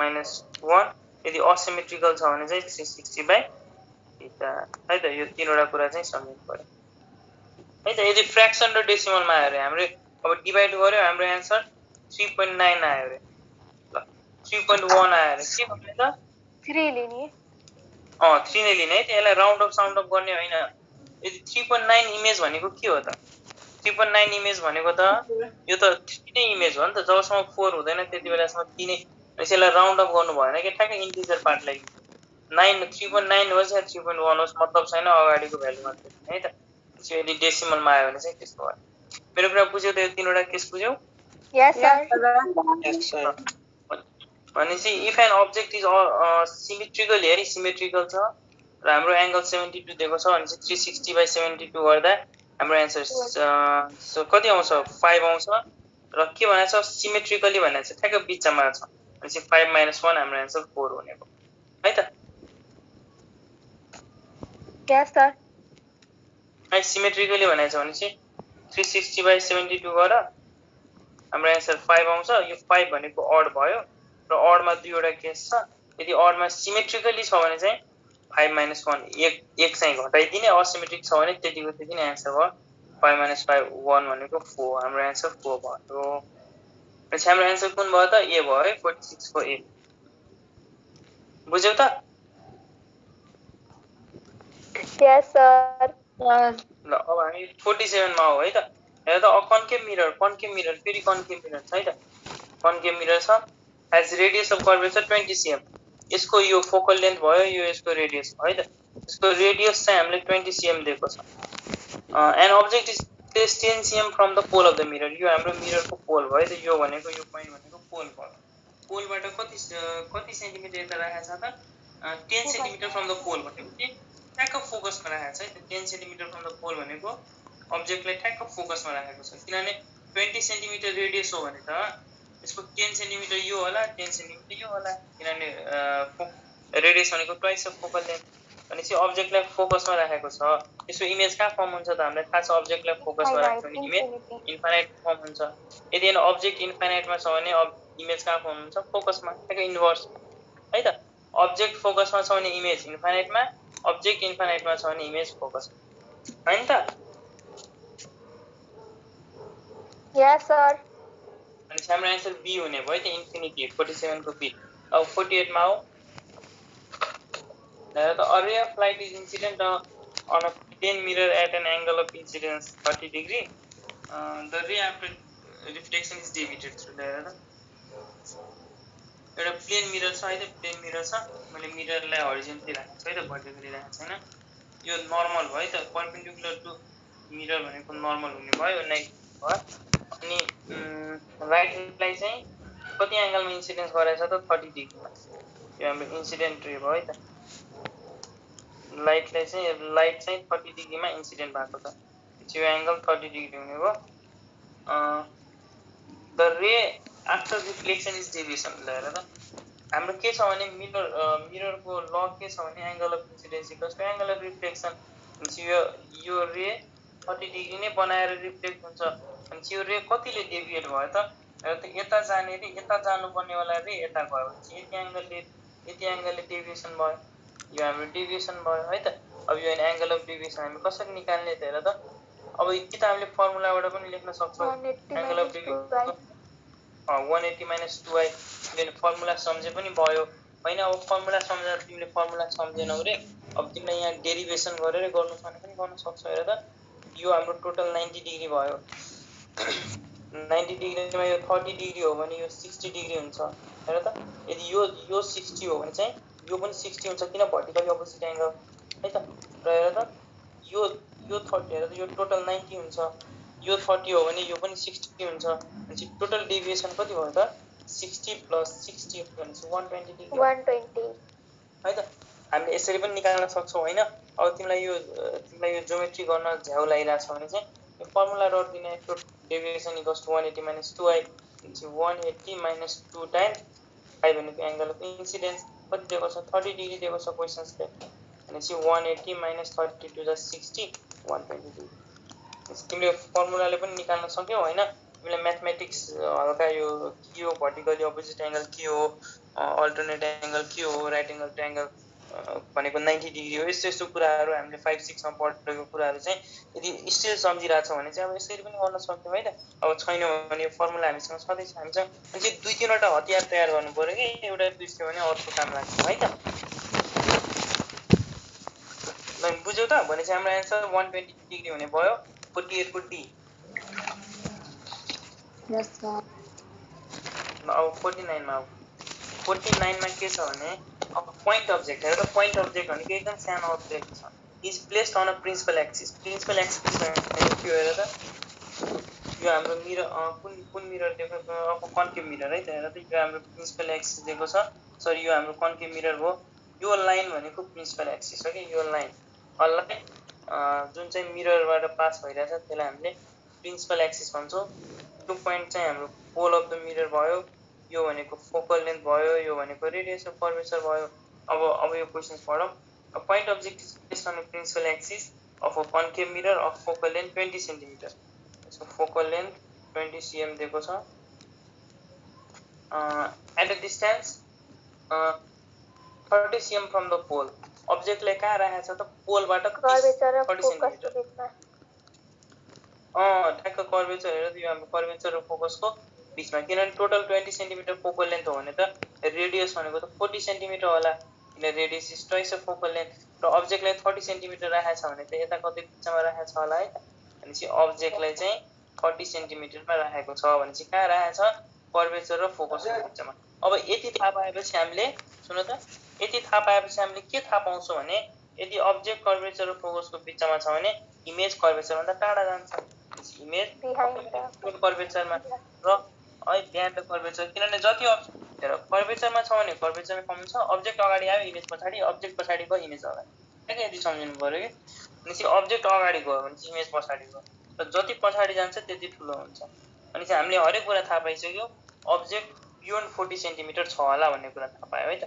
1। यदि असिमेट्रिकल छ भने चाहिँ 360/θ है त। यो 3वटा कुरा चाहिँ सम्झिनु पर्यो है त। यदि फ्र्याक्सन र डेसिमलमा आयो अरे हाम्रो, अब डिभाइड गर्यो, हाम्रो एन्सर 3.9 आयो अरे, ल 3.1 आयो अरे, के गर्ने त, 3 लिने। 3 नै लिने है त। यसलाई राउन्ड अफ साउन्ड अफ गर्ने होइन। यदि 3.9 इमेज भनेको के हो त, 3.9 इमेज भनेको त यो त 3 नै इमेज हो नि त। जबसम्म 4 हुँदैन त्यति बेलासम्म 3 नै। यसलाई राउन्ड अफ गर्नु भएन कि, ठ्याक्कै इन्टिजर पार्टलाई 9 3.9 होस् या 3.1 होस् मतलब छैन, अगाडिको भ्यालु मात्र है त। यदि डेसिमलमा आयो भने चाहिँ त्यस्तो भयो। मेरो कुरा बुझ्यौ त? यो 3वटा केस बुझ्यौ? Yes sir. भनेपछि if an object is symmetrical हेरी सिमेट्रिकल छ र हाम्रो एंगल 72 दिएको छ भने चाहिँ 360/72 गर्दा हाम्रो आन्सर कति आउँछ 5 आउँछ र के भनेको छ सिमेट्रिकली भनेको छ ठ्याक्क बीचमा छ भनेपछि 5 - 1 हाम्रो आन्सर 4 हुनेको है त यस सर है सिमेट्रिकली भनेको छ भनेपछि 360/72 गर हाम्रो आन्सर 5 आउँछ यो 5 भनेको अड भयो र अडमा दुईवटा केस छ यदि अडमा सिमेट्रिकली छ भने चाहिँ 5 - 1 एक चाहिँ घटाइदिने असिमेट्रिक छ भने त्यतिको त्यति नै आन्सर भयो 5 - 5 1 भनेको 4 हाम्रो आन्सर 4 भयो पछि हाम्रो आन्सर कुन भयो त ए भयो है 46 को ए बुझ्यौ त यस सर ल अब हामी 47 मा हो है त हेर त कन्केभ मिरर फेरि कन्केभ मिरर छ है त कन्केभ मिरर छ has radius of curvature 20 cm यसको यो फोकल लेन्थ भयो यो यसको रेडियस हो है त यसको रेडियस चाहिँ हामीले 20 cm दिएको छ an object is place 10 cm from the pole of the mirror यो हाम्रो मिररको पोल भयो त यो भनेको यो पोइन्ट भनेको पोल भयो पोलबाट कति सेन्टिमिटर यता राखेको छ त 10 सेन्टिमिटर फ्रम द पोल भनेको के ठ्याक्क फोकसमा राखेको छ है त 10 सेन्टिमिटर फ्रम द पोल भनेको अब्जेक्टलाई ठ्याक्क फोकसमा राखेको छ किनभने 20 सेन्टिमिटर रेडियस हो भने त यसको 10 सेन्टिमिटर यो होला 10 सेन्टिमिटर यो होला किनभने रेडियस भनेको ट्वाइस अफ फोकल लेन्थ भनेपछि अब्जेक्टलाई फोकसमा राखेको छ यसको इमेज कहाँ फर्म हुन्छ त हामीलाई थाहा छ अब्जेक्टलाई फोकसमा राख्यो भने इमेज इन्फाइनाइट फर्म हुन्छ यदि अब्जेक्ट इन्फाइनाइटमा छ भने इमेज कहाँ फर्म हुन्छ फोकसमा ठ्याक्क इन्भर्स है त अब्जेक्ट फोकसमा छ भने इमेज इन्फाइनाइटमा अब्जेक्ट इन्फाइनाइटमा छ भने इमेज फोकस हैन त यस सर अनि हाम्रो आन्सर बी हुने भयो त इन्फिनिटी 47 को बी अब 48 मा हो the array of light is incident on a plane mirror at an angle of incidence 30 degree the ray after reflection is deviated through the एउटा प्लेन मिरर छ है त प्लेन मिरर छ मैले मिररलाई हरिजन्टली राखेको छु है त भर्टिकली राखेको छैन यो नर्मल भयो त परपेन्डिकुलर टु मिरर भनेको नर्मल हुने भयो नेगेटिभ भयो अनि राइटलाई चाहिँ कति एंगलमा इन्सिडेन्स गरेछ त 30 डिग्रीमा यो हाम्रो इन्सिडेन्ट रे भयो है त लाइटलाई चाहिँ लाइट चाहिँ 30 डिग्रीमा इन्सिडेन्ट भएको छ यो एंगल 30 डिग्री हुने भयो द रे आफ्टर रिफ्लेक्सन इज डेभिएसन हेर त हाम्रो के छ भने मिररको ल के छ भने angle of incidence equals to angle of reflection यो रे 30 डिग्री नै बनाएर रिफ्लेक्ट हुन्छ अनि यो रे कतिले डेभिएट भयो त यता जाने रे यता जानुपर्ने वाला रे यता गयो यति एंगलले डेभिएसन भयो यो हाम्रो डेभिएसन भयो है त अब यो एंगल अफ डेभिएसन हामी कसरी निकाल्ने त हेर त अब कि त हामीले फर्मुलाबाट पनि लेख्न सक्छौं एंगल अफ डेभिएसन 180 - 2i तिमीले फर्मुला सम्झे पनि भयो हैन अब फर्मुला सम्झेर तिमीले फर्मुला सम्झेनौ रे अब तिमीले यहाँ डेरिभेसन गरेर गर्नु छ भने पनि गर्न सक्छौ हेर त यो हाम्रो टोटल 90 डिग्री भयो 90 डिग्रीमा यो 30 डिग्री हो भने यो 60 डिग्री हुन्छ हेर त यदि यो 60 हो भने चाहिँ यो पनि 60 हुन्छ किन भर्टिकली अपोजिट एंगल है त र हेर त यो 30 हेर त यो टोटल 90 हुन्छ यो 30 हो भने यो पनि 60 हुन्छ भनेपछि टोटल डेभिएसन कति भयो त 60 + 60 भनेपछि 120 डिग्री 120 है त हामीले यसरी पनि निकाल्न सक्छौं हैन अब तिमीलाई यो ज्योमेट्री गर्न झ्याउ लागिरहेछ भने चाहिँ यो फर्मुला रट दिने deviation equals to 180 - 2i 180 - 2 times i भनेको एंगल अफ इन्सिडेन्स कति दिएको छ 30 डिग्री दिएको छ क्वेशन्सले भनेपछि 180 - 30 टु द 60 120 डिग्री तिमीले फर्मुलाले पनि निकाल्न सक्यौ हैन तिमीले म्याथमेटिक्स हल्का यो के हो भर्टिकली अपोजिट एंगल के हो अल्टरनेट एंगल के हो राइट एंगल ट्रायंगल भनेको 90 डिग्री हो यस्तो कुराहरु हामीले 5 6 मा पढेको कुराहरु चाहिँ यदि स्टिल सम्झिराछौ भने चाहिँ अब यसरी पनि गर्न सक्यौ है त अब छैन भने यो फर्मुला हामीसँग छँदैछ हामीसँग अनि दुई तीनवटा हतियार तयार गर्नु पर्यो के एउटा बिर्स्यो भने अर्को काम लाग्छ है त ल बुझ्यौ त भनेपछि हाम्रो आन्सर 120 डिग्री हुने भयो 48 को डी यस सर अब 49 मा 49 मा के छ भने अब पोइन्ट अब्जेक्ट हेर त पोइन्ट अब्जेक्ट भनेको एकदम सानो अब्जेक्ट छ is placed on a principal axis भनेको के हो हेर त यो हाम्रो मिरर कुन मिरर दिएको अब कन्केभ मिरर है त हेर त यो हाम्रो प्रिन्सिपल एक्सिस दिएको छ सरी यो हाम्रो कन्केभ मिरर हो यो लाइन भनेको प्रिन्सिपल एक्सिस हो कि यो लाइन जुन चाहिँ मिररबाट पास भइरहेछ त्यसलाई हामीले प्रिन्सिपल एक्सिस भन्छौँ यो पोइन्ट चाहिँ हाम्रो पोल अफ द मिरर भयो यो भनेको फोकल लेन्थ भयो यो भनेको रेडियस अफ कर्वेचर भयो अब यो क्वेशन्स पढौँ point objective based on principal axis of a concave mirror of focal length 20 cm. So focal length 20 cm दिएको छ at a distance 30 cm from the pole. Object ले कहाँ राखेको छ त पोलबाट 30 cm. ठ्याक्क कर्वेचर हेर यो हाम्रो कर्वेचर र फोकसको बीचमा किनभने टोटल 20 cm फोकल लेन्थ हो भने त रेडियस भनेको त 40 cm होला किन radius is twice of focal length र अब्जेक्टलाई 30 cm राखेको छ भने त यता कति बिचमा राखेको छ होला है त भनेपछि अब्जेक्टलाई चाहिँ 30 cm मा राखेको छ भनेपछि कहाँ राखेको छ कर्वेचर र फोकसको बिचमा अब यति थाहा पाएपछि हामीले सुन त यति थाहा पाएपछि हामीले के थाहा पाउँछौँ भने यदि अब्जेक्ट कर्वेचर र फोकसको बिचमा छ भने इमेज कर्वेचर भन्दा टाढा जान्छ इमेज कर्वेचरमा र बिहाइन्ड द कर्वेचर किनभने जति हेर कर्वेचरमा छ भने कर्वेचरमा कम छ अब्जेक्ट अगाडि आयो इमेज पछाडि अब्जेक्ट पछाडि गयो इमेज अगाडि ठ्याक्कै यति सम्झिनु पर्यो कि भनेपछि अब्जेक्ट अगाडि गयो भने इमेज पछाडि गयो र जति पछाडि जान्छ त्यति ठुलो हुन्छ भनेपछि हामीले हरेक कुरा थाहा पाइसक्यो अब्जेक्ट बियोन्ड 40 सेन्टिमिटर छ होला भन्ने कुरा थाहा पायो है त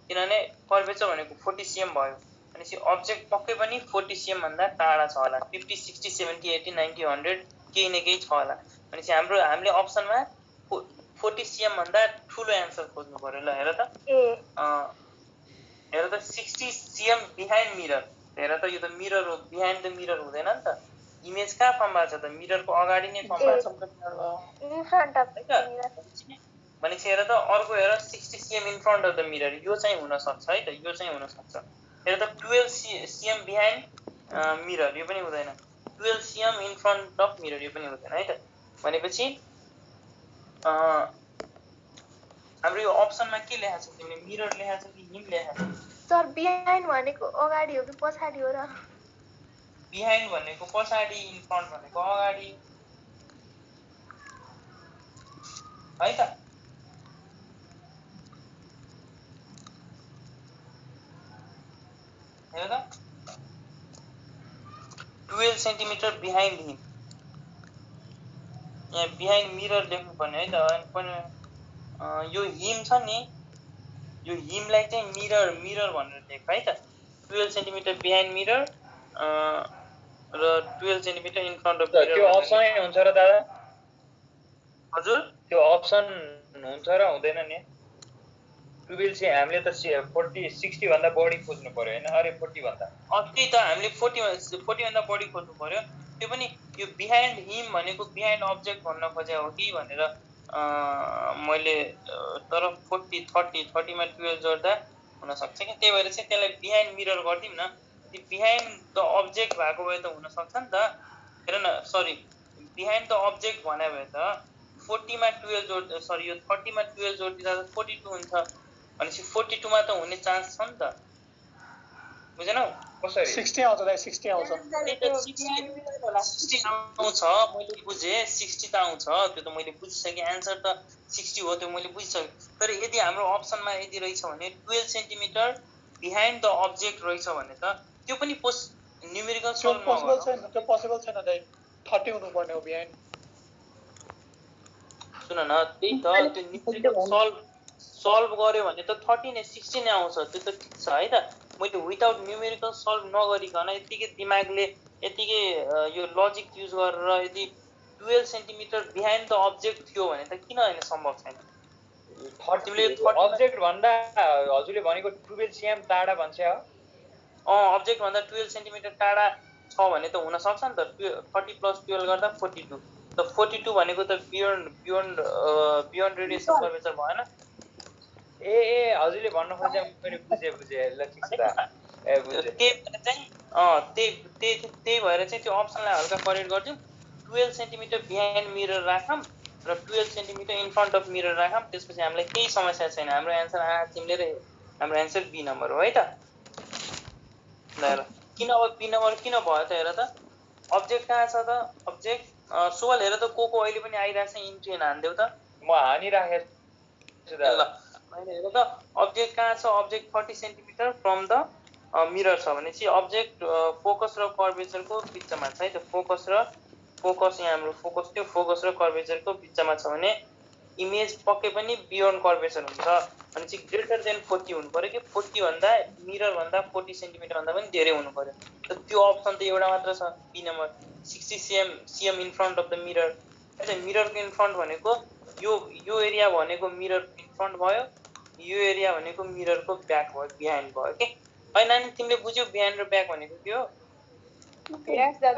किनभने कर्वेचर भनेको 40 cm भयो भनेपछि अब्जेक्ट पक्कै पनि 40 cm भन्दा टाढा छ होला 50 60 70 80 90 100 केही न केही छ होला भनेपछि हामीले अप्सनमा 40 cm भन्दा ठुलो एन्सर खोज्नु पर्यो ल हेर त 60 cm बिहाइन्ड मिरर हेर त यो त मिरर हो बिहाइन्ड द मिरर हुँदैन नि त इमेज कहाँ फर्म भएको छ त मिररको अगाडि नै फर्म भएको छ भनेपछि हेर त अर्को हेर 60 cm in front of the mirror यो चाहिँ हुन सक्छ है त यो चाहिँ हुन सक्छ हेर त 12 cm बिहाइन्ड मिरर यो पनि हुँदैन 12 cm in front of mirror यो पनि हुँदैन है त भनेपछि हाम्रो यो अप्सनमा के लेखेको छ तिमीले मिरर लेखेको छ कि हिम लेखेको छ सर बिहाइन्ड भनेको अगाडि हो कि पछाडि हो र बिहाइन्ड भनेको पछाडि इन फ्रन्ट भनेको अगाडि है त हेर त 12 सेन्टिमिटर बिहाइन्ड हिम यहाँ बिहाइन्ड मिरर लेख्नु पर्ने है त यो हिम छ नि यो हिमलाई चाहिँ मिरर भनेर लेख है त 12 सेन्टिमिटर बिहाइन्ड मिरर र 12 centimetre in front of mirror त्यो अप्सनै हुन्छ र दादा हजुर त्यो अप्सन हुन्छ र हुँदैन नि 12 चाहिँ हामीले त 40 60 भन्दा बढी खोज्नु पर्यो हैन अरे 40 भन्दा त्यही त हामीले 40 भन्दा बढी खोज्नु पर्यो त्यो पनि यो बिहाइन्ड हिम भनेको बिहाइन्ड अब्जेक्ट भन्न खोजे हो कि भनेर मैले तर 30 मा 12 जोड्दा हुन सक्छ कि त्यही भएर चाहिँ त्यसलाई बिहाइन्ड मिरर गर्दिम न त्यो बिहाइन्ड द अब्जेक्ट भएको भए त हुन सक्छ नि त हेर न सरी बिहाइन्ड द अब्जेक्ट भने भए त 40 मा 12 जोड सरी यो 30 मा 12 जोडिदिँदा 42 हुन्छ भनेपछि 42 मा त हुने चान्स छ नि त बुझेनौ कसरी 60 आउँछ दाइ 60 आउँछ 60 आउँछ मैले बुझे 60 त आउँछ त्यो त मैले बुझिसके आन्सर त 60 हो त्यो मैले बुझिसके तर यदि हाम्रो अप्सनमा यदि रहेछ भने 12 सेन्टिमिटर बिहाइन्ड द अब्जेक्ट रहेछ भने त त्यो पनि न्यूमेरिकल सल्भ पोसिबल छैन त्यो पोसिबल छैन दाइ 30 हुनु पर्ने हो बिहाइन्ड सुन न त्यही त त्यो न्यूमेरिकल सल्भ गर्यो भने त 30 नै 60 नै आउँछ त्यो त ठीक छ है त मैले विदाउट न्यूमेरिकल सल्भ नगरिकन यतिकै दिमागले यतिकै यो लजिक युज गरेर यदि 12 सेन्टिमिटर बिहाइन्ड द अब्जेक्ट थियो भने त किन हैन सम्भव छैन तिमीले अब्जेक्ट भन्दा हजुरले भनेको 12 cm टाढा भन्छ अब्जेक्ट भन्दा 12 सेन्टिमिटर टाढा छ भने त हुन सक्छ नि त 30 + 12 गर्दा 42 त 42 भनेको त बियोन्ड रेडियस अफ कर्वेचर भएन ए हजुरले भन्न खोजे मैले बुझे ल ठीक छ ए बुझे त्यही भएर चाहिँ त्यो अप्सनलाई हल्का करेक्ट गर्दिउँ 12 सेन्टिमिटर बिहाइन्ड मिरर राखौँ र 12 centimetre in front of mirror राखौँ त्यसपछि हामीलाई केही समस्या छैन हाम्रो एन्सर तिमीले र हाम्रो एन्सर बी नम्बर हो है त ल किन अब बी नम्बर किन भयो त हेर त अब्जेक्ट कहाँ छ त अब्जेक्ट सुवाल हेर त को अहिले पनि आइरहेछ इन्ट्री हान्देऊ त म हानिराखेको छु ल दादा होइन हेर त अब्जेक्ट कहाँ छ object 40 centimetre from the mirror छ भनेपछि अब्जेक्ट फोकस र कर्वेचरको बिचमा छ है त फोकस यहाँ हाम्रो फोकस थियो फोकस र कर्वेचरको बिचमा छ भने इमेज पक्कै पनि बियोन्ड कर्वेचर हुन्छ भनेपछि ग्रेटर देन 40 हुनु पर्यो कि 40 भन्दा मिरर भन्दा 40 सेन्टिमिटर भन्दा पनि धेरै हुनु पर्यो त त्यो अप्सन त एउटा मात्र छ B number 60 cm in front of the mirror है त मिररको इन फ्रन्ट भनेको यो एरिया भनेको मिररको इन फ्रन्ट भयो यो एरिया भनेको मिररको ब्याक भयो बिहाइन्ड भयो के है नानी तिमीले बुझ्यौ बिहाइन्ड र ब्याक भनेको के हो Yes, sir.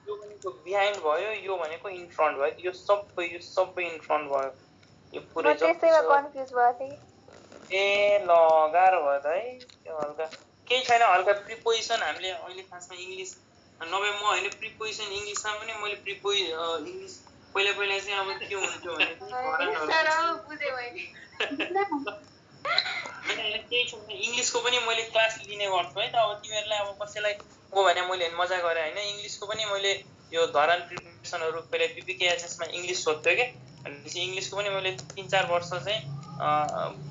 यो भनेको बिहाइन्ड भयो यो भनेको इन फ्रन्ट भयो यो सबै इन फ्रन्ट भयो यो पुरै त्यसैमा कन्फ्युज भयो थिएँ ए ल गाह्रो भयो त है त्यो हल्का केही छैन हल्का प्रिपोजिसन हामीले अहिले खासमा इङ्ग्लिस नभए म होइन प्रिपोजिसन इङ्ग्लिसमा पनि मैले इङ्ग्लिस पहिला चाहिँ अब के हुन्थ्यो भने केही छैन इङ्ग्लिसको पनि मैले क्लास लिने गर्छु है त अब तिमीहरूलाई अब कसैलाई हो भने मैले मजा गरेँ होइन इङ्ग्लिसको पनि मैले यो धरान प्रिपरेसनहरू पहिला पिपिकेएसएसमा इङ्ग्लिस सोध्थ्यो क्या भनेपछि इङ्ग्लिसको पनि मैले 3-4 वर्ष चाहिँ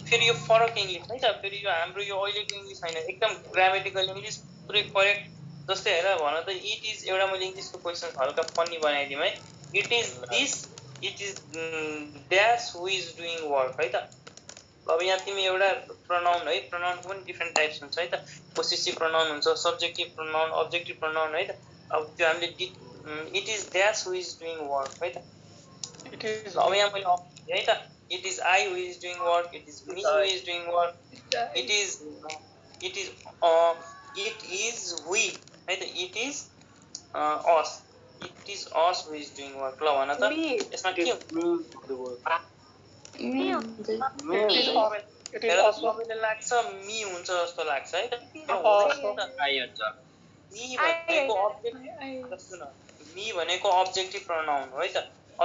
फेरि यो फरक इङ्ग्लिस है त फेरि यो हाम्रो यो अहिलेको इङ्ग्लिस होइन एकदम ग्रामेटिकल इङ्ग्लिस पुरै करेक्ट जस्तै हेर भन त इट इज एउटा मैले इङ्ग्लिसको क्वेसन हल्का फन्नी बनाइदिउँ है it is dash who is doing work है त अब यहाँ तिमी एउटा प्रनाउन है प्रनाउनको पनि डिफ्रेन्ट टाइप्स हुन्छ है त पोसेसिभ प्रनाउन हुन्छ सब्जेक्टिभ प्रनाउन अब्जेक्टिभ प्रनाउन है त अब त्यो हामीले it is dash who is doing work है त अब यहाँ मैले है त it is I who is doing work it is me who is doing work it is we है त it is us who is doing work ल भन त यसमा के तपाईँलाई लाग्छ मी हुन्छ जस्तो लाग्छ है त मी भनेको अब्जेक्टिभ प्रनाउन हो है त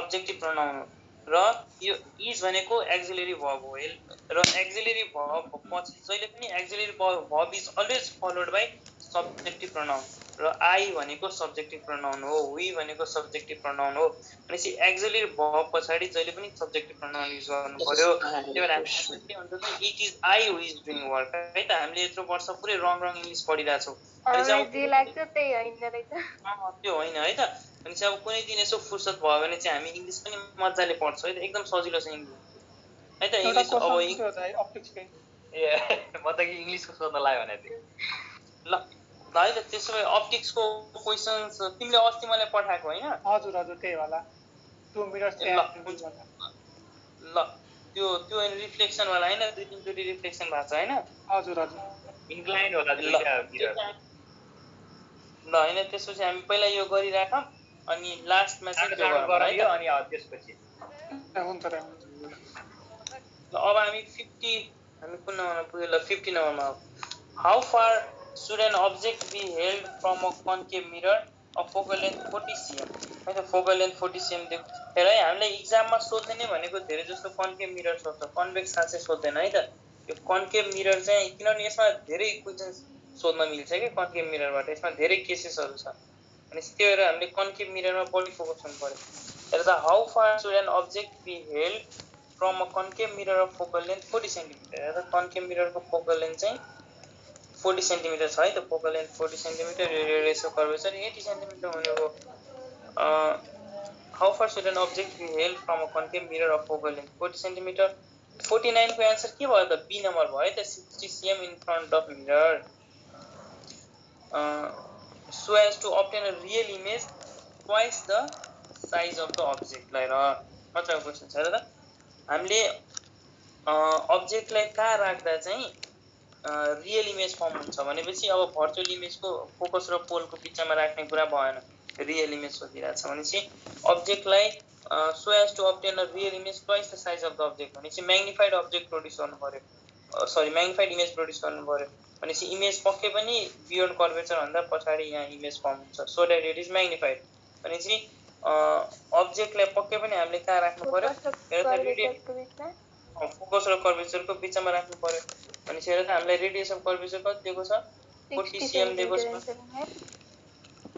अब्जेक्टिभ प्रनाउन हो र यो इज भनेको एक्जिलरी भर्ब हो र एक्जिलरी भर्ब पछि जहिले पनि axillary verb is always followed by subjective pronoun र आई भनेको सब्जेक्टिभ प्रनाउन हो वी भनेको सब्जेक्टिभ प्रनाउन हो भनेपछि एक्जिलरी भर्ब पछाडि जहिले पनि सब्जेक्टिभ प्रनाउन युज गर्नु पर्यो त्यही भएर के भन्छ त it is I who is doing work है त हामीले यत्रो वर्ष पुरै रङ इङ्ग्लिस पढिरहेछौँ त्यो होइन है त अनि चाहिँ अब कुनै दिन यसो फुर्सद भयो भने चाहिँ हामी इङ्ग्लिस पनि मजाले पढ्छौँ है त एकदम सजिलो छ इङ्ग्लिस है त इङ्ग्लिस अब म त इङ्ग्लिसको सोध्न लाग्यो भने ल है त त्यसो भए अप्टिक्सको क्वेसन्स तिमीले अस्ति मलाई पठाएको होइन हजुर त्यही होला 2 मिनट ल त्यो रिफ्लेक्सन वाला हैन दुई तीनचोटी रिफ्लेक्सन भएको छ हैन हजुर इन्क्लाइन होला ल हैन त्यसपछि हामी पहिला यो गरिराखौँ अनि लास्टमा चाहिँ त्यो गरायो अनि त्यसपछि हुन्छ ल अब हामी 50 हामी कुन नम्बरमा पुग्यो ल 50 नम्बरमा how far should an object be held from a concave mirror of focal length 40 cm है त फोकल लेन्थ 40 cm दिएको हेर है हामीलाई इक्जाममा सोध्ने नै भनेको धेरै जस्तो कन्केभ मिरर सोध्छ कन्भेक्स खासै सोध्दैन है त यो कन्केभ मिरर चाहिँ किनभने यसमा धेरै क्वेशन्स सोध्न मिल्छ के कन्केभ मिररबाट यसमा धेरै केसेसहरू छ अनि त्यो भएर हामीले कन्केभ मिररमा बढी फोकस गर्नु पर्यो हेर त how far should an object be held from a concave mirror of focal length 40 cm हेर त कन्केभ मिररको फोकल लेन्थ चाहिँ 40 सेन्टिमिटर छ है त focal length 40 centimetre radius of curvature 80 centimetre भनेको how far should an object be held from a concave mirror of focal length 40 centimetre 49 को answer के भयो त बी नम्बर भयो त 60 cm in front of mirror so as to obtain a real image twice the size of the object लाई र मजाको question छ र हामीले अब्जेक्टलाई कहाँ राख्दा चाहिँ रियल इमेज फर्म हुन्छ भनेपछि अब भर्चुअल इमेजको फोकस र पोलको बिचमा राख्ने कुरा भएन रियल इमेज सोधिरहेछ भनेपछि अब्जेक्टलाई so as to obtain a real image twice the size of the object भनेपछि म्याग्निफाइड अब्जेक्ट प्रोड्युस गर्नु पर्यो म्याग्निफाइड इमेज प्रोड्युस गर्नु पर्यो भनेपछि इमेज पक्कै पनि बियोन्ड कर्वेचर भन्दा पछाडि यहाँ इमेज फर्म हुन्छ so that it is magnified भनेपछि अब्जेक्टलाई पक्कै पनि हामीले कहाँ राख्नु पर्यो फोकस र कर्वेचरको बिचमा राख्नु पर्यो भनेपछि हेर त हामीलाई रेडियस अफ कर्वेचर कति दिएको छ 40 cm दिएको छ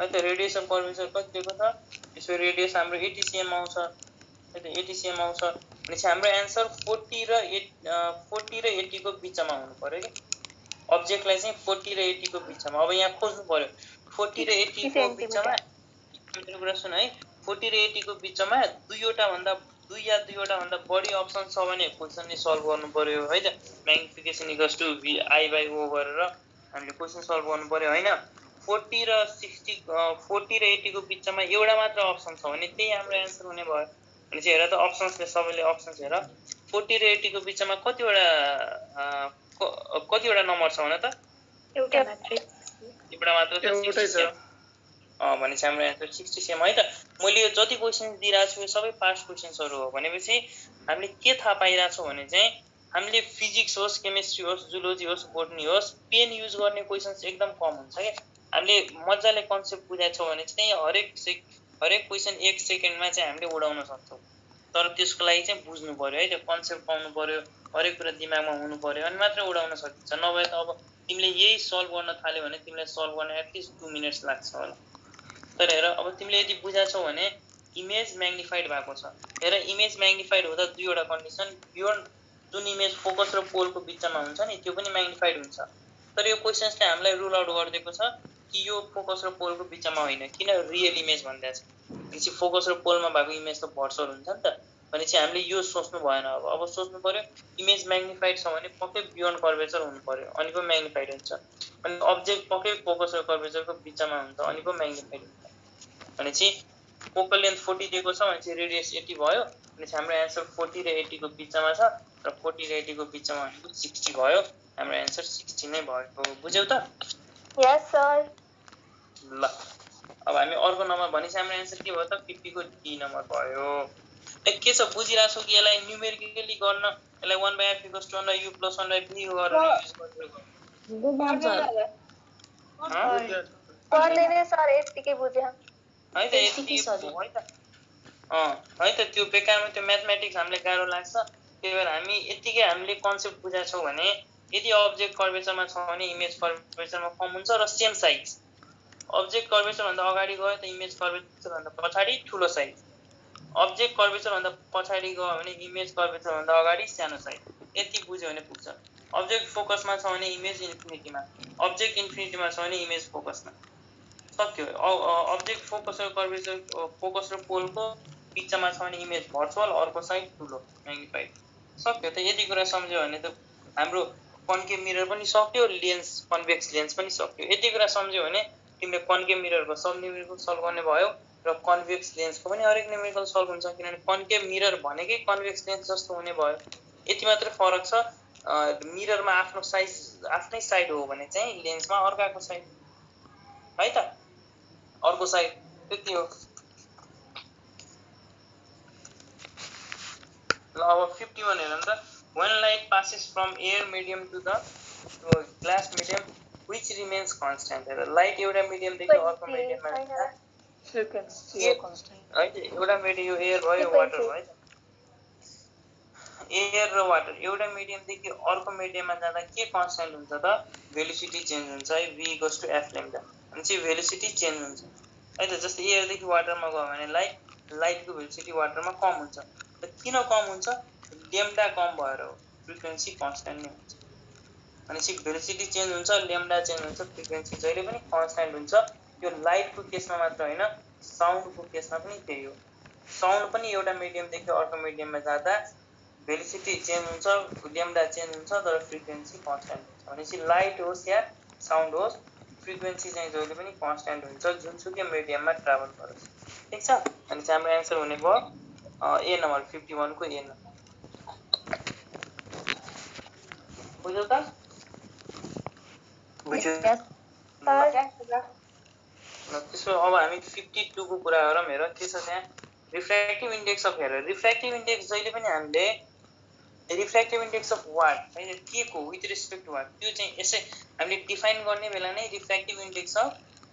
है त रेडिएसन कर्वेचर कति दिएको छ यसको रेडियस हाम्रो 80 cm आउँछ है त 80 cm आउँछ भनेपछि हाम्रो एन्सर 40 र 80 को बिचमा हुनु पर्यो के अब्जेक्टलाई चाहिँ 40 र 80 को बिचमा अब यहाँ खोज्नु पर्यो 40 र 80 को बिचमा मेरो कुरा सुन है 40 र 80 को बिचमा दुई या दुईवटा भन्दा बढी अप्सन छ भने क्वेशनले सल्भ गर्नु पर्यो है त magnification equals to v i by o गरेर हामीले क्वेशन सल्भ गर्नु पर्यो हैन 40 र 80 को बिचमा एउटा मात्र अप्सन छ भने त्यही हाम्रो एन्सर हुने भयो भनेपछि हेर त अप्सन्सले सबैले अप्सन्स हेर 40 र 80 को बिचमा कतिवटा नम्बर छ भने त एउटा मात्र छ 60 भनेपछि हाम्रो एन्सर 60 cm है त मैले यो जति क्वेशन्स दिइरहेको छु यो सबै पास्ट क्वेशन्सहरू हो भनेपछि हामीले के थाहा पाइरहेको छौँ भने चाहिँ हामीले फिजिक्स होस् केमिस्ट्री होस् जुलोजी होस् बोटनी होस् पेन युज गर्ने क्वेशन्स एकदम कम हुन्छ क्या हामीले मजाले कन्सेप्ट बुझाएको छौँ भने चाहिँ हरेक क्वेशन 1 सेकेन्डमा चाहिँ हामीले उडाउन सक्छौँ तर त्यसको लागि चाहिँ बुझ्नु पर्यो है त्यो कन्सेप्ट पाउनु पर्यो हरेक कुरा दिमागमा हुनु पर्यो अनि मात्र उडाउन सकिन्छ नभए त अब तिमीले यही सल्भ गर्न थाल्यो भने तिमीलाई सल्भ गर्न एटलिस्ट 2 मिनट्स लाग्छ होला तर हेर अब तिमीले यदि बुझाछौ भने इमेज म्याग्निफाइड भएको छ हेर इमेज म्याग्निफाइड हुँदा दुईवटा कन्डिसन बियोन्ड जुन इमेज फोकस र पोलको बिचमा हुन्छ नि त्यो पनि म्याग्निफाइड हुन्छ तर यो क्वेशन्सले हामीलाई रुल आउट गरिदिएको छ कि यो फोकस र पोलको बिचमा होइन किन रियल इमेज भन्दैछ भनेपछि फोकस र पोलमा भएको इमेज त भर्चुअल हुन्छ नि त भनेपछि हामीले यो सोच्नु भएन अब सोच्नु पर्यो इमेज म्याग्निफाइड छ भने पक्कै बियोन्ड कर्वेचर हुनु पर्यो अनि पो म्याग्निफाइड हुन्छ अनि अब्जेक्ट पक्कै फोकस र कर्वेचरको बिचमा हुन्छ अनि पो म्याग्निफाइड हुन्छ भनेपछि फोकल लेन्थ 40 दिएको छ भनेपछि रेडियस 80 भयो भनेपछि हाम्रो एन्सर 40 र 80 को बिचमा छ र 40 र 80 को बिचमा भनेको 60 भयो हाम्रो एन्सर 60 नै भयो बुझ्यौ त यस सर ल अब हामी अर्को नम्बर भनेपछि हाम्रो एन्सर के भयो त 50 को डी नम्बर भयो के छ बुझिरा छौ कि यसलाई न्यूमेरिकली गर्न यसलाई 1/f = 1/u + 1/v गरेर युज गर्दैन सर यतिकै बुझ्या है त यति है त है त त्यो बेकारमा त्यो म्याथमेटिक्स हामीले गाह्रो लाग्छ त्यही भएर हामी यतिकै हामीले कन्सेप्ट बुझाएको छौँ भने यदि अब्जेक्ट कर्वेचरमा छ भने इमेज कर्वेचरमा कम हुन्छ र सेम साइज अब्जेक्ट कर्वेचर भन्दा अगाडि गयो त इमेज कर्वेचर भन्दा पछाडि ठुलो साइज अब्जेक्ट कर्वेचर भन्दा पछाडि गयो भने इमेज कर्वेचर भन्दा अगाडि सानो साइज यति बुझ्यो भने पुग्छ अब्जेक्ट फोकसमा छ भने इमेज इन्फिनिटीमा अब्जेक्ट इन्फिनिटीमा छ भने इमेज फोकसमा सक्यो अब्जेक्ट फोकस र कर्वेचर फोकस र पोलको बिचमा छ भने इमेज भर्चुअल अर्को साइड ठुलो म्याग्निफाइड सक्यो त यति कुरा सम्झ्यो भने त हाम्रो कन्केभ मिरर पनि सक्यो लेन्स कन्भेक्स लेन्स पनि सक्यो यति कुरा सम्झ्यो भने तिमीले कन्केभ मिररको सब न्युमेरिकल सल्भ गर्ने भयो र कन्भेक्स लेन्सको पनि हरेक न्युमेरिकल सल्भ हुन्छ किनभने कन्केभ मिरर भनेकै कन्भेक्स लेन्स जस्तो हुने भयो यति मात्र फरक छ मिररमा आफ्नो साइज आफ्नै साइड हो भने चाहिँ लेन्समा अर्काको साइड है त अर्को साइड त्यति हो ल अब 51 हेरौँ त when light passes from air medium to the glass medium which remains constant light एउटा मिडियम देखि अर्को मिडियममा फ्रिक्वेन्सी कन्स्टेन्ट है त एउटा मिडियम यो एयर भयो वाटर भयो एयर र वाटर एउटा मिडियम देखि अर्को मिडियममा जाँदा के कन्स्टेन्ट हुन्छ त भेलोसिटी चेन्ज हुन्छ है v = f लैम्डा भनेपछि भेलोसिटी चेन्ज हुन्छ है त जस्तै एयर देखि वाटरमा गयो भने लाइटको भेलोसिटी वाटरमा कम हुन्छ त किन कम हुन्छ लेम्डा कम भएर हो फ्रिक्वेन्सी कन्स्टेन्ट नै हुन्छ भनेपछि भेलोसिटी चेन्ज हुन्छ लेम्डा चेन्ज हुन्छ फ्रिक्वेन्सी जहिले पनि कन्स्टेन्ट हुन्छ यो लाइटको केसमा मात्र होइन साउन्डको केसमा पनि त्यही हो साउन्ड पनि एउटा मिडियमदेखि अर्को मिडियममा जाँदा भेलोसिटी चेन्ज हुन्छ लेम्डा चेन्ज हुन्छ तर फ्रिक्वेन्सी कन्स्टेन्ट हुन्छ भनेपछि लाइट होस् या साउन्ड होस् फ्रिक्वेन्सी चाहिँ जहिले पनि कन्स्टेन्ट हुन्छ जुनसुकै मिडियममा ट्राभल गरोस् ठिक छ भनेपछि हाम्रो एन्सर हुने भयो ए नम्बर 51 को ए नम्बर बुझ्यौ त बुझ्यौ त्यसो अब हामी 52 को कुरा गरौँ हेर के छ त्यहाँ रिफ्र्याक्टिभ इन्डेक्स अफ हेर रिफ्र्याक्टिभ इन्डेक्स जहिले पनि हामीले रिफ्र्याक्टिभ इन्डेक्स अफ वाट है के को विथ रेस्पेक्ट टु वाट त्यो चाहिँ यसै हामीले डिफाइन गर्ने बेला नै refractive index of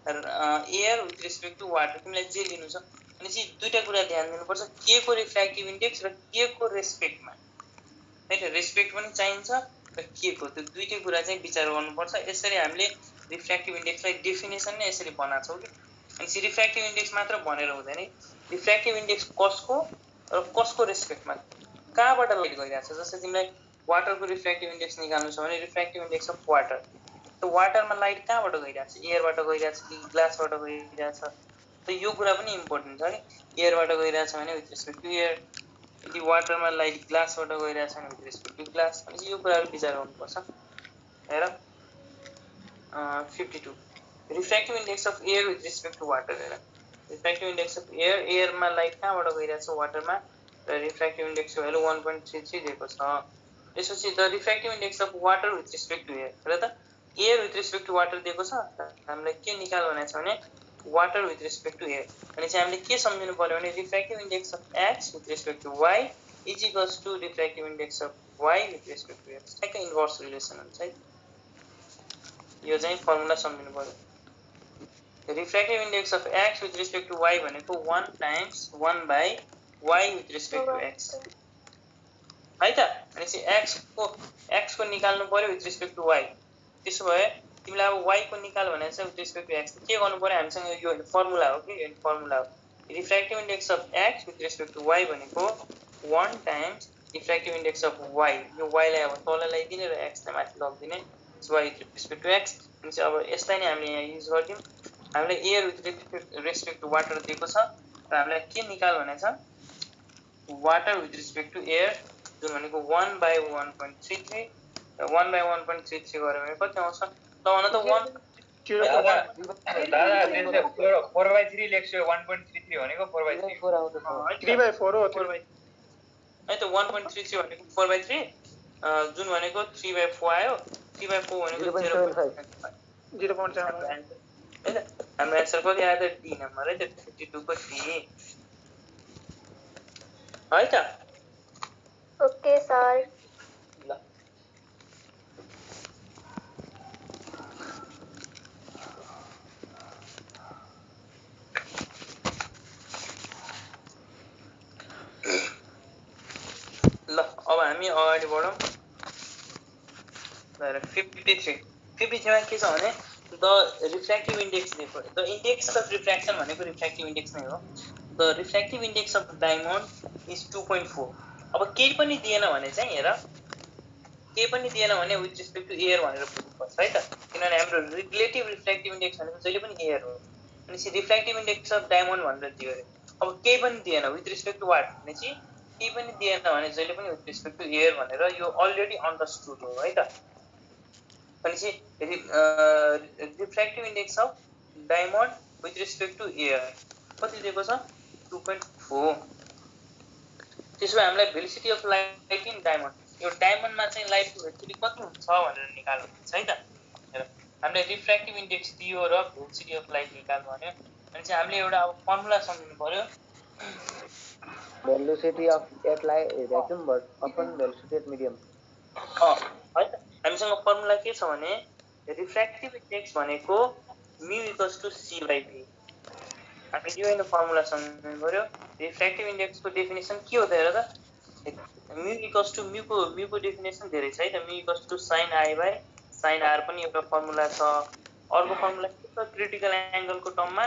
air with respect to what तिमीलाई जे लिनु छ भनेपछि दुईटा कुरा ध्यान दिनुपर्छ के को रिफ्र्याक्टिभ इन्डेक्स र के को रेस्पेक्टमा है त रेस्पेक्ट पनि चाहिन्छ र के को त्यो दुईटै कुरा चाहिँ विचार गर्नुपर्छ यसरी हामीले रिफ्र्याक्टिभ इन्डेक्सलाई डेफिनेसन नै यसरी बनाएको छौँ कि अनि रिफ्र्याक्टिभ इन्डेक्स मात्र भनेर हुँदैन रिफ्र्याक्टिभ इन्डेक्स कसको र कसको रेस्पेक्टमा कहाँबाट लाइट गइरहेछ जस्तै तिमीलाई वाटरको रिफ्र्याक्टिभ इन्डेक्स निकाल्नु छ भने रिफ्र्याक्टिभ इन्डेक्स अफ वाटर त्यो वाटरमा लाइट कहाँबाट गइरहेछ एयरबाट गइरहेछ कि ग्लासबाट गइरहेछ त यो कुरा पनि इम्पोर्टेन्ट छ कि एयरबाट गइरहेछ भने विथ रेस्पेक्ट टु एयर यदि वाटरमा लाइट ग्लासबाट गइरहेछ भने विथ रेस्पेक्ट टु ग्लास भनेपछि यो कुराहरू विचार गर्नुपर्छ हेर 52 refractive index of air with respect to water हेर रिफ्र्याक्टिभ इन्डेक्स अफ एयरमा लाइट कहाँबाट गइरहेछ वाटरमा र रिफ्र्याक्टिभ इन्डेक्सको भ्यालु 1.33 दिएको छ त्यसपछि the refractive index of water with respect to air हेर त air with respect to water दिएको छ हामीलाई के निकाल भनेको छ भने water with respect to air अनि चाहिँ हामीले के सम्झिनु पर्यो भने refractive index of x with respect to y is equals to refractive index of y with respect to x ठ्याक्कै इन्भर्स रिलेसन हुन्छ है यो चाहिँ फर्मुला सम्झिनु पर्यो refractive index of x with respect to y भनेको 1 times 1 by y with respect to x है त अनि चाहिँ एक्सको निकाल्नु पर्यो विथ रेस्पेक्ट टु वाइ त्यसो भए तिमीलाई अब वाइको निकाल भनेको छ विथ रेस्पेक्ट टु एक्स के गर्नु पर्यो हामीसँग यो फर्मुला हो कि यो फर्मुला हो refractive index of x with respect to y भनेको 1 times refractive index of y यो वाइलाई अब तल ल्याइदिने र एक्सलाई माथि लगिदिने y with respect to x अनि चाहिँ अब यसलाई नै हामीले यहाँ युज गरिदिउँ हामीलाई air with respect to water दिएको छ र हामीलाई के निकाल भनेको छ water with respect to air जुन भनेको 1 बाई 1.33 र 1 बाई 1.33 गऱ्यो भने कति आउँछ त भन त 1 दादा त्यसले 4/3 लेख्छु 1.33 भनेको 4/3 3/4 हो 4/3 है त 1.33 भनेको 4/3 जुन भनेको 3/4 आयो 3/4 भनेको 0.7 है त हाम्रो एन्सर कति आयो त डी नम्बर है त 52 को डी है त ओके सर ल ल अब हामी अगाडि बढौँ 53 मा के छ भने द रिफ्र्याक्टिभ इन्डेक्स दिएको द इन्डेक्स अफ रिफ्र्याक्सन भनेको रिफ्र्याक्टिभ इन्डेक्स नै हो the refractive index of diamond is 2.4 अब केही पनि दिएन भने चाहिँ हेर केही पनि दिएन भने विथ रेस्पेक्ट टु एयर भनेर बुझ्नुपर्छ है त किनभने हाम्रो रिलेटिभ रिफ्र्याक्टिभ इन्डेक्स भनेको जहिले पनि एयर हो भनेपछि रिफ्र्याक्टिभ इन्डेक्स अफ डायमन्ड भनेर दियो अरे अब केही पनि दिएन विथ रेस्पेक्ट टु वाट भनेपछि केही पनि दिएन भने जहिले पनि विथ रेस्पेक्ट टु एयर भनेर यो अलरेडी अन्डरस्टुड हो है त भनेपछि refractive index of diamond with respect to air कति दिएको छ 2.4 त्यसो भए हामीलाई velocity of light in diamond यो डायमन्डमा चाहिँ लाइटको भेलोसिटी कति हुन्छ भनेर निकाल्नु हुन्छ है त हेर हामीले रिफ्र्याक्टिभ इन्डेक्स दियो र भेलोसिटी अफ लाइट निकाल्नु भन्यो भने चाहिँ हामीले एउटा अब फर्मुला सम्झिनु पर्यो velocity of at light vacuum but upon velocity at medium है त हामीसँग फर्मुला के छ भने रिफ्र्याक्टिभ इन्डेक्स भनेको mu equals to c by v हामीले यो हैन फर्मुला सम्झिनु पर्यो रिफ्र्याक्टिभ इन्डेक्सको डेफिनेसन के हो त हेर त म्यु इक्वल्स टु म्युको डेफिनेसन धेरै छ है त mu equals to sin i by sin r पनि एउटा फर्मुला छ अर्को फर्मुला के छ क्रिटिकल एंगलको टर्ममा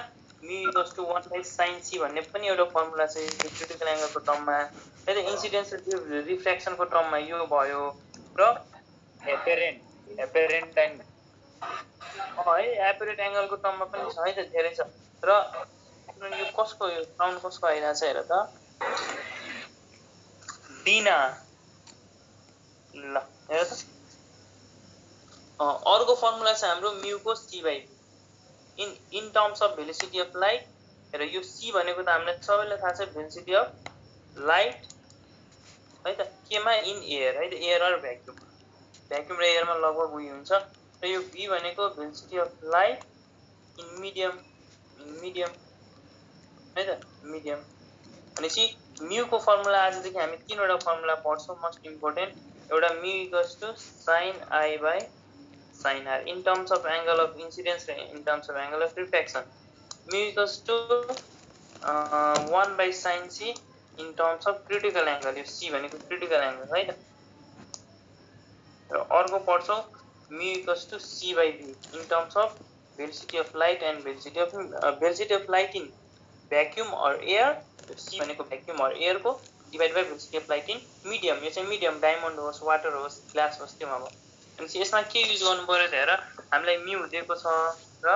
mu equals to 1 by sin c भन्ने पनि एउटा फर्मुला छ क्रिटिकल एंगलको टर्ममा है त इन्सिडेन्स र रिफ्र्याक्सनको टर्ममा यो भयो र एपेरेन्ट टाइम है एपेरेन्ट एंगलको टर्ममा पनि छ है त धेरै छ र यो कसको यो साउन्ड कसको आइरहेछ हेर त बिना ल हेर त अर्को फर्मुला छ हाम्रो म्युको c by in terms of velocity of light र यो c भनेको त हामीलाई सबैलाई थाहा छ भेलोसिटी अफ लाइट है त केमा इन एयर है त एयर अर भ्याक्युम र एयरमा लगभग उयो हुन्छ र यो v भनेको velocity of light in medium है त मिडियम भनेपछि म्युको फर्मुला आजदेखि हामी तीनवटा फर्मुला पढ्छौँ मोस्ट इम्पोर्टेन्ट एउटा mu equals to sin i by sin r in terms of angle of incidence र in terms of angle of refraction mu equals to 1 by sin c in terms of critical angle यो c भनेको critical angle है त र अर्को पढ्छौँ mu equals to c by v in terms of velocity of light and velocity of light in vacuum or air, c भनेको vacuum or एयरको divide by velocity of light in medium, यो चाहिँ medium diamond होस् water होस् glass होस् त्योमा भयो। भनेपछि यसमा के युज गर्नु पर्यो त हेर, हामीलाई म्यू दिएको छ र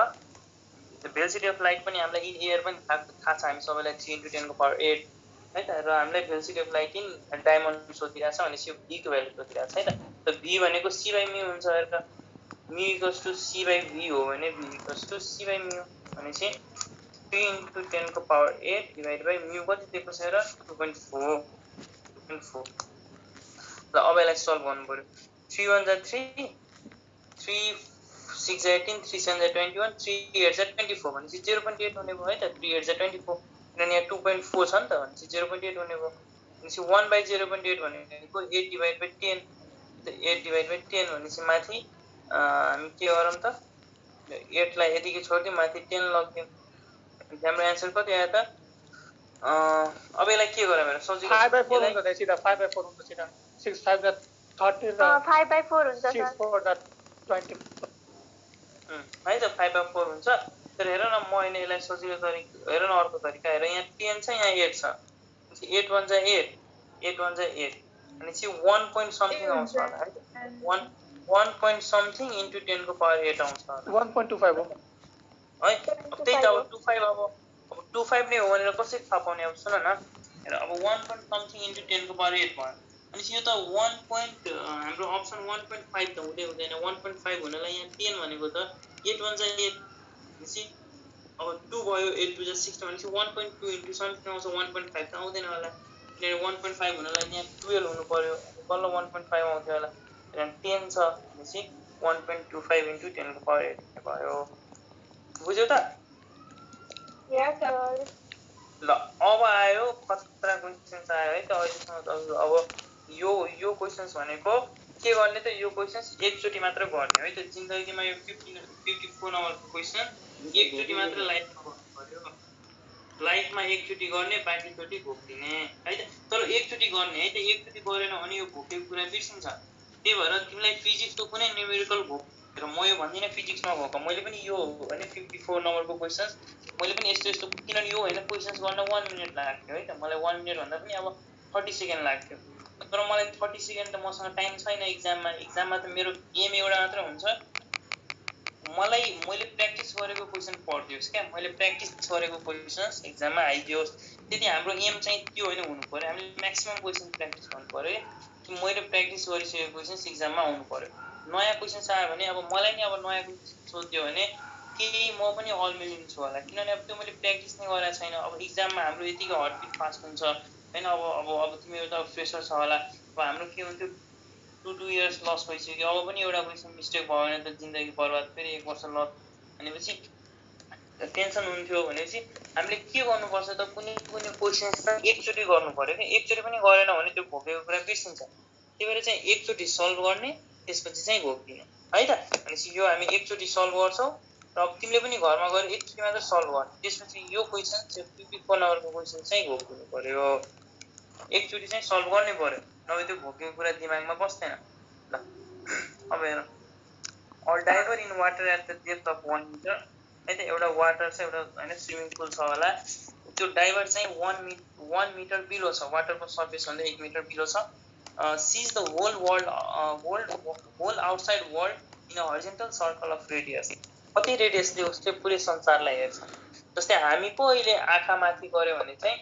भेलोसिटी अफ लाइट पनि हामीलाई इन एयर पनि थाहा छ हामी सबैलाई 3 × 10⁸ है त, र हामीलाई velocity of light in diamond सोधिरहेको छ भनेपछि यो भीको भ्यालु सोधिरहेको छ है त। त भी भनेको सी बाई म्यू हुन्छ हेर त, mu equals to c by v हो भने v equals to c by mu भनेपछि 3 × 10⁸ डिभाइड बाई म्यू कति दिएको छ हेर 2.4। ल अब यसलाई सल्भ गर्नु पर्यो। 3 1 जा 3, 3 6 जा 18, 3 7 जा 21, 3 8 जा 24 भनेपछि 0.8 हुने भयो है त। 3 8 जा 24 किनभने यहाँ 2.4 छ नि त भनेपछि 0.8 हुने भयो। भनेपछि 1/0.8 भनेको 8 डिभाइड बाई 10, 8 डिभाइड बाई 10 भनेपछि माथि हामी के गरौँ त, 8 लाई यतिकै छोडिदिउँ, माथि 10 लगिदिउँ। हाम्रो एन्सर कति आयो त? अब यसलाई के गरौँ हेर, सजिलो 5/4 हुन्छ त सिधा 5/4 हुन्छ सिधा। 6 5 जा 30 र 5/4 हुन्छ सर। 6 4 जा 20 है त 5/4 हुन्छ। तर हेर न म हैन यसलाई सजिलो तरिका, हेर न अर्को तरिका हेर, यहाँ 10 छ यहाँ 8 छ, 8 1 जा 8, 8 1 जा 8 भनेपछि 1 point something आउँछ होला है त। 1 point something into 10⁸ आउँछ होला 1.25 हो है। अब त्यही त अब 25 अब 25 नै हो भनेर कसरी थाहा पाउने? अब सुन न हेर, अब 1 point something into 10⁸ भयो भनेपछि यो त 1 point हाम्रो अप्सन 1.5 त हुँदैन। 1.5 हुनलाई यहाँ 10 भनेको त 8 1 जा 8 भनेपछि अब 2 भयो, 8 2 जा 6 भनेपछि 1.2 into something आउँछ, 1.5 त आउँदैन होला किनभने 1.5 हुनलाई यहाँ 12 हुनु पर्यो, बल्ल 1.5 आउँथ्यो होला। यहाँ 10 छ भनेपछि 1.25 into 10⁸ भयो। बुझ्यौ त? ल अब आयो खतरा क्वेशन्स आयो है त अहिलेसम्म त। अब यो क्वेशन्स भनेको के गर्ने त, यो क्वेशन्स एकचोटि मात्र गर्ने है त जिन्दगीमा। यो 54 नम्बरको क्वेशन एकचोटि मात्र लाइफमा गर्नु पर्यो, लाइफमा एकचोटि गर्ने, बाँकी चोटि घोक्दिने है त। तर एकचोटि गर्ने है त, एकचोटि गरेन भने यो घोकेको कुरा बिर्सिन्छ। त्यही भएर तिमीलाई फिजिक्सको कुनै न्युमेरिकल घोकेर, म यो भन्दिनँ फिजिक्समा घोक, मैले पनि यो होइन 54 नम्बरको क्वेशन्स मैले पनि यस्तो किनभने यो होइन क्वेशन्स गर्न 1 मिनट लाग्थ्यो है त, मलाई 1 मिनट भन्दा पनि अब 30 सेकेन्ड लाग्थ्यो। तर मलाई 30 सेकेन्ड त मसँग टाइम छैन एक्जाममा त मेरो एम एउटा मात्र हुन्छ, मैले प्र्याक्टिस गरेको क्वेसन पढिदियोस् क्या, मैले प्र्याक्टिस गरेको क्वेसन्स एक्जाममा आइदियोस्, त्यति हाम्रो एम चाहिँ त्यो होइन हुनु पर्यो। हामीले म्याक्सिमम क्वेसन प्र्याक्टिस गर्नु पर्यो कि मैले प्र्याक्टिस गरिसकेको क्वेसन्स एक्जाममा आउनु पर्यो। नयाँ क्वेसन्स आयो भने अब मलाई नि अब नयाँ क्वेसन सोध्यो भने केही म पनि अल्मिलिन्छु होला किनभने अब त्यो मैले प्र्याक्टिस नै गरेको छैन। अब एक्जाममा हाम्रो यतिकै हर्टबिट फास्ट हुन्छ होइन। अब तिमीहरू त फ्रेसर छ होला, अब हाम्रो के हुन्थ्यो 2 इयर्स लस भइसक्यो, अब पनि एउटा क्वेसन मिस्टेक भयो भने त जिन्दगी बर्बाद, फेरि 1 वर्ष लस भनेपछि टेन्सन हुन्थ्यो। भनेपछि हामीले के गर्नुपर्छ त, कुनै क्वेसन्स त एकचोटि गर्नु पर्यो कि, एकचोटि पनि गरेन भने त्यो घोकेको कुरा बिर्सिन्छ। त्यही भएर चाहिँ एकचोटि सल्भ गर्ने, त्यसपछि चाहिँ घोक्दिने है त। भनेपछि यो हामी एकचोटि सल्भ गर्छौँ र अब तिमीले पनि घरमा गएर एकचोटि मात्र सल्भ गर्ने, त्यसपछि यो क्वेसन 54 नम्बरको क्वेसन चाहिँ घोक्दिनु पर्यो, एकचोटि चाहिँ सल्भ गर्नै पर्यो, नभए त्यो घोकेको कुरा दिमागमा बस्दैन। ल अब हेर, a diver in water at the depth of 1 metre है त। एउटा वाटर छ, एउटा होइन स्विमिङ पुल छ होला, त्यो डाइभर चाहिँ 1 मिटर बिलो छ, वाटरको सर्फेस भन्दा 1 मिटर बिलो छ। Sees the whole outside world in a horizontal circle of radius. कति रेडियसले उसले पुरै संसारलाई हेर्छ। जस्तै हामी पो अहिले आँखा माथि गऱ्यो भने चाहिँ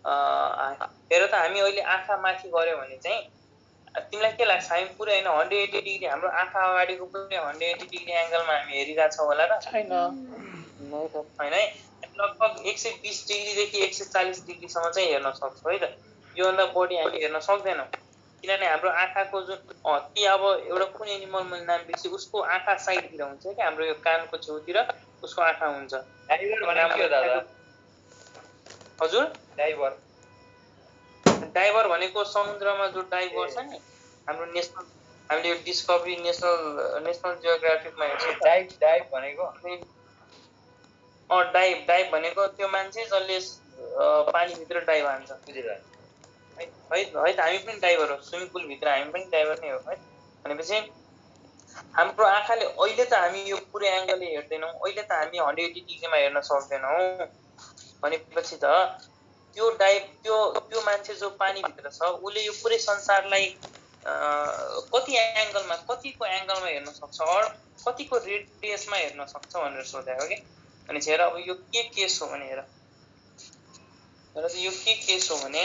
हेर त, हामी अहिले आँखा माथि गऱ्यो भने चाहिँ तिमीलाई के लाग्छ, हामी पुरै होइन 180 डिग्री, हाम्रो आँखा अगाडिको पुरै 180 डिग्री एङ्गलमा हामी हेरिरहेछौँ होला र? छैन होइन है, लगभग 120 डिग्रीदेखि 140 डिग्रीसम्म चाहिँ हेर्न सक्छौँ है त। योभन्दा बढी हामी हेर्न सक्दैनौँ किनभने हाम्रो आँखाको जुन कि अब एउटा कुन एनिमल मैले नाम बिर्सेँ, उसको आँखा साइडतिर हुन्छ क्या, हाम्रो यो कानको छेउतिर उसको आँखा हुन्छ। डाइभर भनेको के हो दादा? हजुर, डाइभर भनेको समुद्रमा जो डाइभ गर्छ नि, हाम्रो नेसनल, हामीले यो डिस्कभरी नेसनल जियोग्राफिकमा हेर्छौँ। डाइभ भनेको डाइभ भनेको त्यो मान्छे जसले पानीभित्र डाइभ हान्छ, बुझेर है त। हामी पनि डाइभर हो, स्विमिङ पुलभित्र हामी पनि डाइभर नै हो है। भनेपछि हाम्रो आँखाले अहिले त हामी यो पुरै एङ्गलले हेर्दैनौँ, अहिले त हामी 180 डिग्रीमा हेर्न सक्दैनौँ। भनेपछि त त्यो मान्छे जो पानीभित्र छ उसले यो पुरै संसारलाई कतिको एङ्गलमा हेर्न सक्छ, कतिको रेडियसमा हेर्न सक्छ भनेर सोधेको कि। अनि हेर अब यो के केस हो भने हेर यो के केस हो भने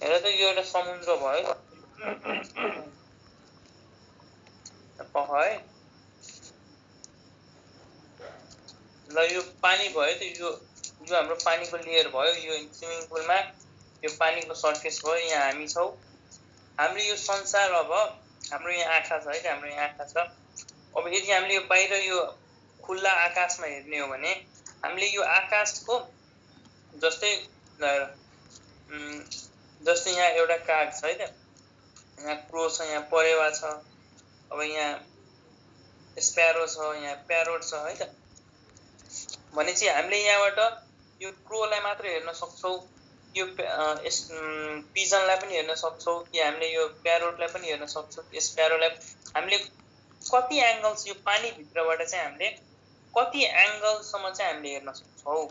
हेर त यो एउटा समुद्र भयो है, ल यो पानी भयो त यो हाम्रो पानीको लेयर भयो, यो स्विमिङ पुलमा यो पानीको सर्फेस भयो, यहाँ हामी छौँ। हाम्रो यो संसार अब हाम्रो यहाँ आँखा छ है, हाम्रो यहाँ आँखा छ। अब यदि हामीले यो बाहिर यो खुल्ला आकाशमा हेर्ने हो भने हामीले यो आकाशको जस्तै यहाँ एउटा काग छ है त, यहाँ क्रो छ, यहाँ परेवा छ, अब यहाँ स्प्यारो छ, यहाँ प्यारोट छ है त। भनेपछि हामीले यहाँबाट यो क्रोलाई मात्र हेर्न सक्छौँ, यो पिजनलाई पनि हेर्न सक्छौँ, कि हामीले यो प्यारोटलाई पनि हेर्न सक्छौँ, स्प्यारोलाई हामीले कति एङ्गल्स यो पानीभित्रबाट चाहिँ हामीले कति एङ्गलसम्म चाहिँ हामीले हेर्न सक्छौँ।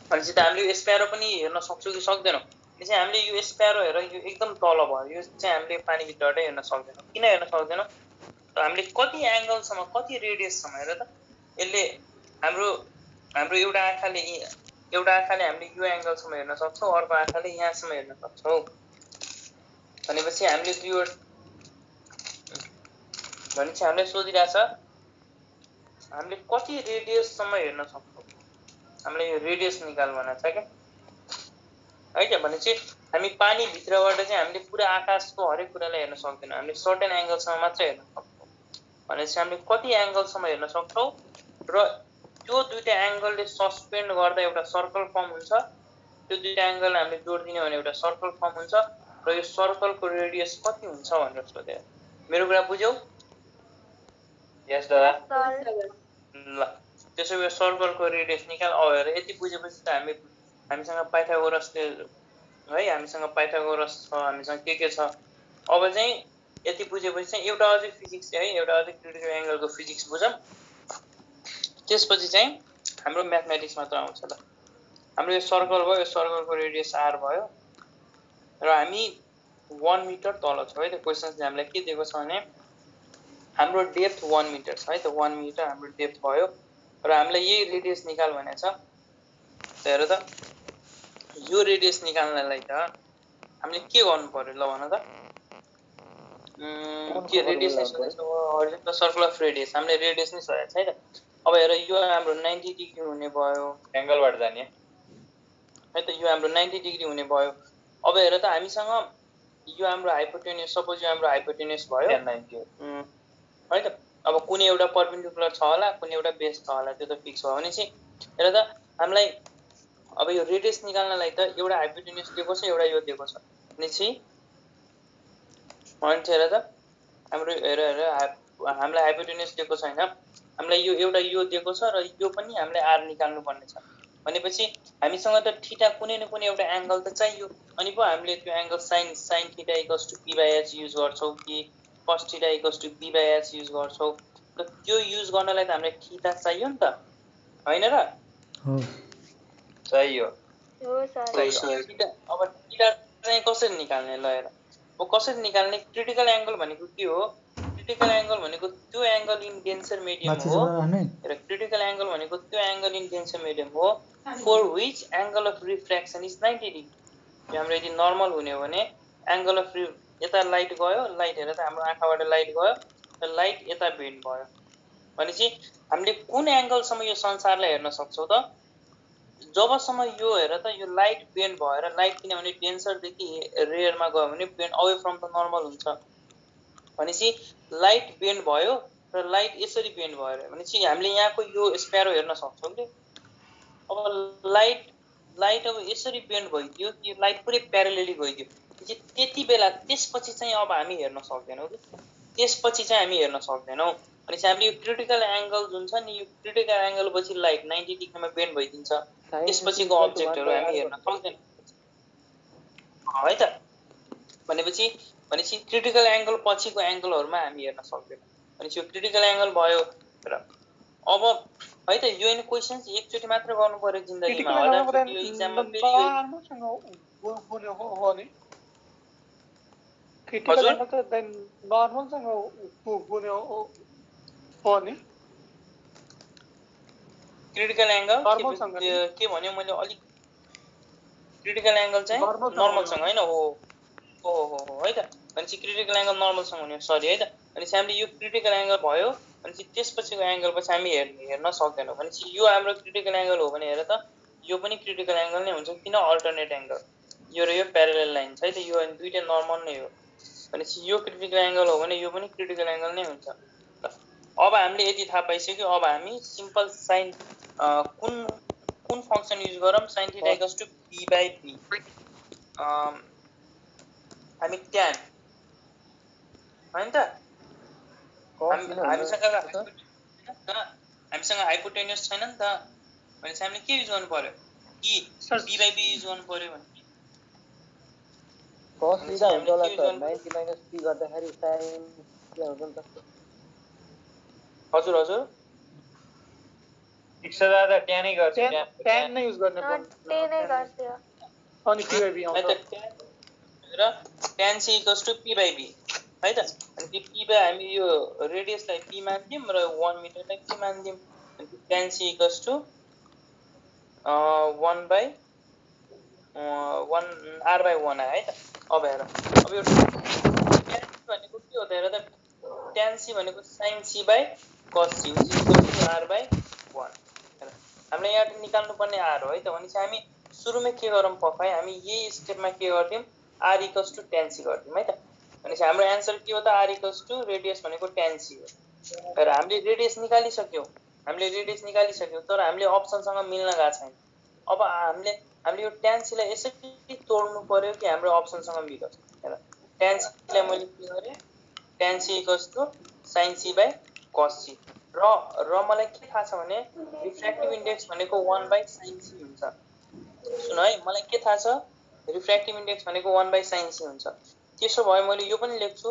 भनेपछि त हामीले यो स्प्यारो पनि हेर्न सक्छौँ कि सक्दैनौँ। त्यसै हामीले यो स्प्यारो हेर यो एकदम तल भयो, यो चाहिँ हामीले पानीभित्रबाटै हेर्न सक्दैनौँ। किन हेर्न सक्दैनौँ? हामीले कति एङ्गलसम्म कति रेडियससम्म हेर त यसले हाम्रो एउटा आँखाले हामीले यो एङ्गलसम्म हेर्न सक्छौँ, अर्को आँखाले यहाँसम्म हेर्न सक्छौँ। भनेपछि हामीले हामीलाई सोधिरहेछ हामीले कति रेडियससम्म हेर्न सक्छौँ, हामीले यो रेडियस निकाल भनेको छ क्या है त। भनेपछि हामी पानीभित्रबाट चाहिँ हामीले पुरा आकाशको हरेक कुरालाई हेर्न सक्दैनौँ, हामीले सर्टेन एङ्गलसम्म मात्रै हेर्न सक्छौँ। भनेपछि हामीले कति एङ्गलसम्म हेर्न सक्छौँ र त्यो दुईटा एङ्गलले सस्पेन्ड गर्दा एउटा सर्कल फर्म हुन्छ, त्यो दुईटा एङ्गल हामीले जोडिदिने भने एउटा सर्कल फर्म हुन्छ र यो सर्कलको रेडियस कति हुन्छ भनेर सोधे। मेरो कुरा बुझ्यौ? यस दादा। ल त्यसो भए सर्कलको रेडियस निकाल। अब हेर यति बुझेपछि त हामीसँग पाइथागोरसले है, हामीसँग पाइथागोरस छ, हामीसँग के छ। अब चाहिँ यति बुझेपछि चाहिँ एउटा अझै फिजिक्स है, एउटा अझै क्रिटिकल एङ्गलको फिजिक्स बुझौँ। त्यसपछि चाहिँ हाम्रो म्याथमेटिक्स मात्र आउँछ। ल हाम्रो यो सर्कल भयो, यो सर्कलको रेडियस आर भयो र हामी 1 मिटर तल छौँ है त। क्वेसन्सले हामीलाई के दिएको छ भने हाम्रो डेप्थ 1 मिटर छ है त, 1 मिटर हाम्रो डेप्थ भयो र हामीलाई यही रेडियस निकाल भनेको छ। हेर त यो रेडियस निकाल्नलाई त हामीले के गर्नु पर्यो ल भन त। के रेडियस नै सोधेको छ, सर्कल अफ रेडियस। हामीले रेडियस नै सोधेको छ है त। अब हेर यो हाम्रो 90 डिग्री हुने भयो, एङ्गलबाट जाने है त, यो हाम्रो 90 डिग्री हुने भयो। अब हेर त हामीसँग यो हाम्रो हाइपोटेन्युस, सपोज यो हाम्रो हाइपोटेन्युस भयो 90 है त। अब कुनै एउटा परपेन्डिकुलर छ होला, कुनै एउटा बेस छ होला, त्यो त फिक्स भयो भनेपछि हेर त हामीलाई अब यो रेडियस निकाल्नलाई त एउटा हाइपोटेन्युस दिएको छ, एउटा यो दिएको छ भनेपछि हेर त हाम्रो हामीलाई हाइपोटेन्युस दिएको छैन, हामीलाई यो एउटा यो दिएको छ र यो पनि हामीले आर निकाल्नु पर्ने छ। भनेपछि हामीसँग त थीटा कुनै न कुनै एउटा एङ्गल त चाहियो। अनि पो हामीले त्यो angle sine theta equals to p/h use गर्छौँ कि cos theta equals to p/h use गर्छौँ। त त्यो युज गर्नलाई त हामीलाई थीटा चाहियो नि त, होइन र? चाहियो। अब थीटा चाहिँ कसरी निकाल्ने ल हेर। अब कसरी निकाल्ने? क्रिटिकल एङ्गल भनेको के हो? क्रिटिकल एङ्गल भनेको त्यो एङ्गल इन डेन्सर मिडियम हो र क्रिटिकल एङ्गल भनेको त्यो एङ्गल इन डेन्सर मिडियम हो for which angle of refraction is 90 degree. यो हाम्रो यदि नर्मल हुने हो भने एङ्गल अफ यता लाइट गयो, लाइट हेर त हाम्रो आँखाबाट लाइट गयो र लाइट यता बेन्ड भयो। भनेपछि हामीले कुन एङ्गलसम्म यो संसारलाई हेर्न सक्छौँ त? जबसम्म यो हेर त यो लाइट बेन्ड भएर, लाइट किनभने डेन्सरदेखि रेयरमा गयो भने bend away from the normal हुन्छ। भनेपछि लाइट बेन्ड भयो र लाइट यसरी बेन्ड भयो भनेपछि हामीले यहाँको यो स्प्यारो हेर्न सक्छौँ कि। अब लाइट अब यसरी बेन्ड भइदियो कि लाइट पुरै प्यारेलली गइदियो। त्यति बेला त्यसपछि चाहिँ अब हामी हेर्न सक्दैनौँ कि, त्यसपछि चाहिँ हामी हेर्न सक्दैनौँ। भनेपछि हामीले यो क्रिटिकल एङ्गल जुन छ नि, यो क्रिटिकल एङ्गल पछि लाइट 90 डिग्रीमा बेन्ड भइदिन्छ, त्यसपछिको अब्जेक्टहरू हामी हेर्न सक्दैनौँ है त। भनेपछि क्रिटिकल एंगल पछिको एंगलहरुमा हामी हेर्न सक्दैनौं भनेपछि यो क्रिटिकल एंगल भयो र अब है त यो क्वेशन्स एकचोटी मात्र गर्नु पर्यो जिन्दगीमा क्रिटिकल हजारचोटी एंगल यो एक्जाममा फेरि यो नर्मलसँग बुन्यो हो नि क्रिटिकल हजुर एंगल त नर्मलसँग बुन्यो हो नि क्रिटिकल एंगल नर्मलसँग के भन्यो मैले अलिक क्रिटिकल एंगल चाहिँ नर्मलसँग हैन हो हो हो हो है त भनेपछि क्रिटिकल एंगल नर्मलसँग हुने सरी है त भनेपछि हामीले यो क्रिटिकल एंगल भयो भनेपछि त्यसपछिको एंगल पछि हामी हेर्न सक्दैनौं भनेपछि यो हाम्रो क्रिटिकल एंगल हो भने हेर त यो पनि क्रिटिकल एंगल नै हुन्छ किन अल्टरनेट एंगल यो र यो प्यारलल लाइन छ है त यो दुईटै नर्मल नै हो भनेपछि यो क्रिटिकल एंगल हो भने यो पनि क्रिटिकल एंगल नै हुन्छ अब हामीले यति थाहा पाइसक्यो अब हामी सिम्पल साइन कुन फंक्सन युज गरौँ sin θ = p/b हामी tan हैन त हामीसँग हाइपोटेन्युस छैन नि त भनेपछि हामीले के युज गर्नु पर्यो p/b युज गर्नु पर्यो भने cos थीटा हुन्छ होला सर 90 - p गर्दाखेरि sin के हुन्छ नि त हजुर हजुर शिक्षा दादा tan नै गर्छ tan नै युज गर्ने tan नै गर्छ अनि p/b आउँछ र tan c = p/b है त अनि त्यो p by हामी यो रेडियसलाई p मान्दियौं र 1 मिटरलाई p मान्दियौं अनि tan c = 1 r/1 है त अब हेर अब यो tan भनेको के हो त हेर त tan c भनेको sin c / cos c = r/1 हामीले यहाँ निकाल्नु पर्ने r हो है त भनेपछि हामी सुरुमै के गरौँ पक्कै हामी यही स्टेपमा के गर्दियौं r = tan c गर्दियौं है त भनेपछि हाम्रो आन्सर के हो त r = रेडियस भनेको tan c हो र हामीले रेडियस निकालिसक्यौं तर हामीले अप्सनसँग मिल्न गएको छैन अब हामीले यो tan c लाई यसरी तोड्नु पर्यो कि हाम्रो अप्सनसँग मिलोस् हैन tan c लाई मैले के गरे tan c = sin c / cos c र मलाई के थाहा छ भने रिफ्र्याक्टिभ इन्डेक्स भनेको 1/sin c हुन्छ सुन है मलाई के थाहा छ रिफ्र्याक्टिभ इन्डेक्स भनेको 1/sin c हुन्छ त्यसो भए मैले यो पनि लेख्छु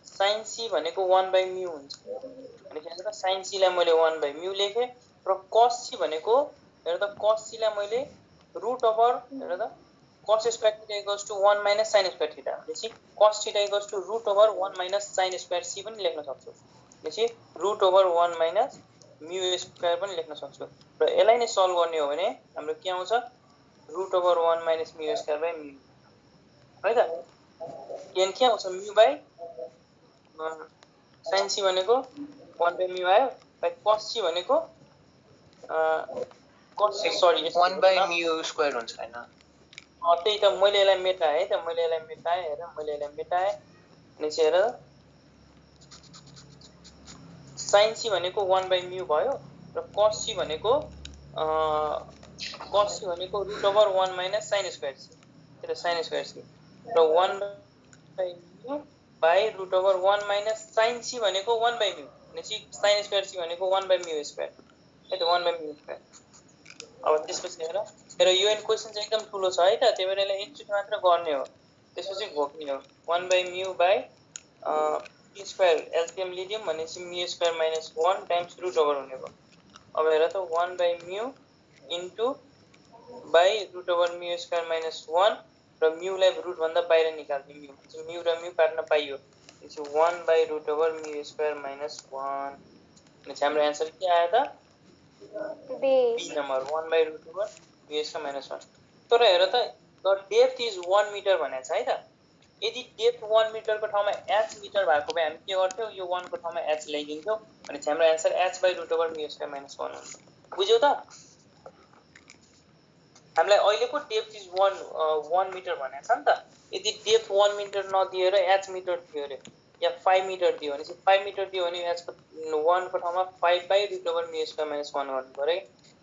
sin c भनेको 1/μ हुन्छ भनेको हेर त sin c लाई मैले 1/μ लेखे र cos c भनेको हेर त cos c लाई मैले रुट ओभर हेर त cos square θ = 1 - sin square θ भनेपछि cos θ = root over 1 - sin square c पनि लेख्न सक्छु भनेपछि रुट ओभर 1 - μ स्क्वायर पनि लेख्न सक्छु र यसलाई नै सल्भ गर्ने हो भने हाम्रो के आउँछ रुट ओभर 1 - μ स्क्वायर / μ है त यहाँ के आउँछ μ बाइ sin c भनेको 1/μ आयो बाइ cos c भनेको cos सरी 1/μ स्क्वायर हुन्छ हैन त्यही त मैले यसलाई मेटाए है त मैले यसलाई मेटाए अनि हेर sin c भनेको 1/μ भयो र cos c भनेको root over 1 - sin square c sin square c र 1/μ by root over 1 - sin c भनेको 1/μ भनेपछि sin square c भनेको 1/μ स्क्वायर है त 1/μ स्क्वायर अब त्यसपछि हेर यो क्वेशन चाहिँ एकदम ठुलो छ है त त्यही भएर यसलाई एकचोटी मात्र गर्ने हो त्यसपछि घोक्ने हो 1/μ बाइ p स्क्वायर एलसीएम लिदियौं भनेपछि μ स्क्वायर - 1 टाइम्स रुट ओभर हुने भयो अब हेर त 1/μ into by root over μ square - 1 र μ लाई रुट भन्दा बाहिर निकाल्दियौं म र μ काट्न पाइयो त्यसपछि 1/रुट ओभर μ स्क्वायर - 1 भनेपछि हाम्रो आन्सर के आयो त B नम्बर 1/रुट ओभर μ स्क्वायर - 1 तर हेर त द डेप्थ इज 1 मिटर भनेको छ है त यदि डेप्थ 1 मिटरको ठाउँमा h मिटर भएको भए हामी के गर्थ्यौ यो 1 को ठाउँमा h ल्याइदिन्थ्यौ भनेपछि हाम्रो आन्सर h/रुट ओभर μ स्क्वायर - 1 हुन्छ बुझ्यौ त हामीलाई अहिलेको डेप्थ इज 1 मिटर भनेको छ नि त यदि डेप्थ 1 मिटर नदिएर h मिटर दियो रे या 5 मिटर दियो भनेपछि 5 मिटर दियो भने h को 1 को ठाउँमा 5/रुट ओभर μ स्क्वायर - 1 गर्नु पर्यो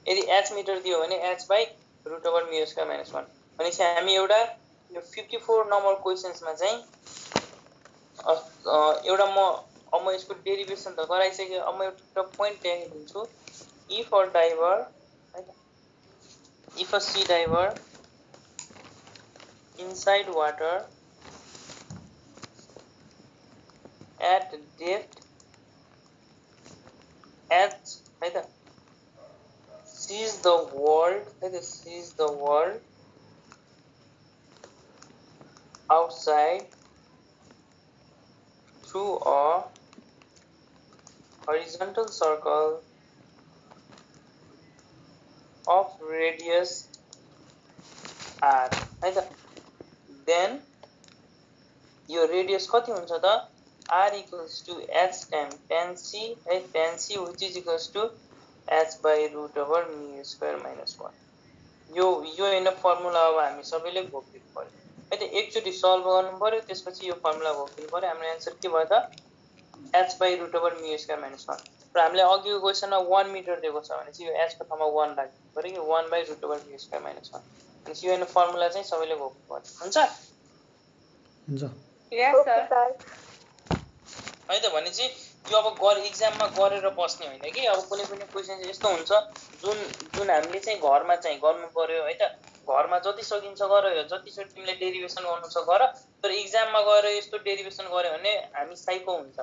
यदि h मिटर दियो भने h/रुट ओभर μ स्क्वायर - 1 भनेपछि हामी एउटा यो 54 नम्बर क्वेशन्समा चाहिँ एउटा म यसको डेरिभेसन त गराइसके अब म एउटा प्वाइन्ट लेखिदिन्छु if a diver if a sea diver inside water at depth h है त sees the world है त sees the world outside through a horizontal circle of radius r है त then यो रेडियस कति हुन्छ त r equals to h times tan c है tan c which is equals to h by root over mu square minus 1 यो हैन formula अब हामी सबैले घोकिनु पर्यो है त एकचोटी सल्भ गर्नु पर्यो त्यसपछि यो फर्मुला घोकिनु पर्यो हाम्रो आन्सर के भयो त h by root over mu square minus 1 र हामीले अघिको क्वेशनमा 1 मिटर दिएको छ भने चाहिँ यो h को ठाउँमा 1 राख्नु पर्यो कि 1 by root over mu square minus 1 अनि यो हैन फर्मुला चाहिँ सबैले घोक्नु पर्यो हुन्छ यस सर है त भने चाहिँ यो अब एक्जाममा गरेर बस्ने होइन कि अब कुनै पनि क्वेशन यस्तो हुन्छ जुन हामीले चाहिँ घरमा चाहिँ गर्नु पर्यो है त घरमा जति सकिन्छ गर जतिसक्दो तिमीले डेरिभेसन गर्नु छ गर तर एक्जाममा गएर यस्तो डेरिभेसन गर्यो भने हामी साइको हुन्छ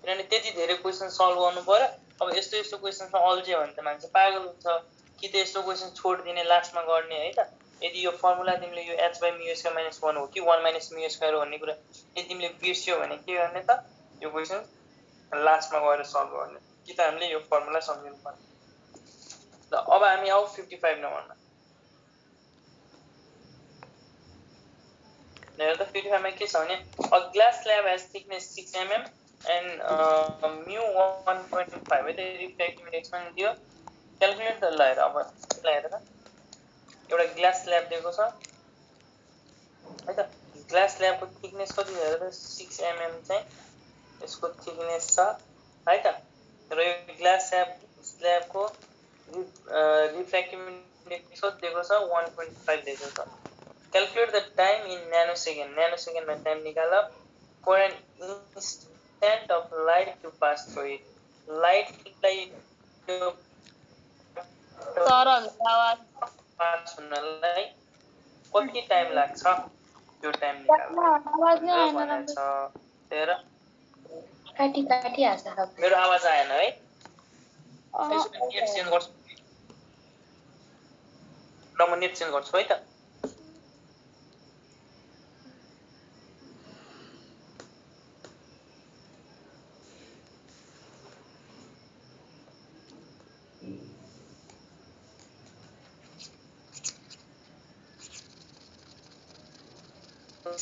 किनभने त्यति धेरै क्वेशन सल्भ गर्नु पर्यो अब यस्तो क्वेशनमा अल्झ्यो भने त मान्छे पागल हुन्छ कि त यस्तो क्वेशन छोड्दिने लास्टमा गर्ने है त यदि यो फर्मुला तिमीले यो h by mu square minus 1 हो कि 1 minus mu square हो भन्ने कुरा यदि तिमीले बिर्स्यौ भने के गर्ने त यो क्वेशन लास्टमा गएर सल्भ गर्ने कि त हामीले यो फर्मुला सम्झिनु पर्छ ल अब हामी आउ 55 नम्बरमा हेर त 55 मा के छ भने a glass slab has thickness 6 mm and mu 1.5 है त refractive index पनि दियो क्याल्कुलेट त ल हेर अब ल हेर त एउटा ग्लास स्ल्याब दिएको छ है त ग्लास स्ल्याबको थिकनेस कति हेर त 6 mm चाहिँ यसको थिकनेस छ है त र यो ग्लास स्ल्याबको रिफ्र्याक्टिभ इन्डेक्स कति दिएको छ 1.5 दिएको छ क्याल्कुलेट द टाइम इन न्यानोसेकेन्डमा टाइम निकाल for an instant of light to pass through it लाइटलाई सरल आवाज पास हुनलाई कति टाइम लाग्छ त्यो टाइम निकाल्न छ तेरा काटी हाल्छ सब मेरो आवाज आएन है त्यसो नेट चेन्ज गर्छु ल म नेट चेन्ज गर्छु है त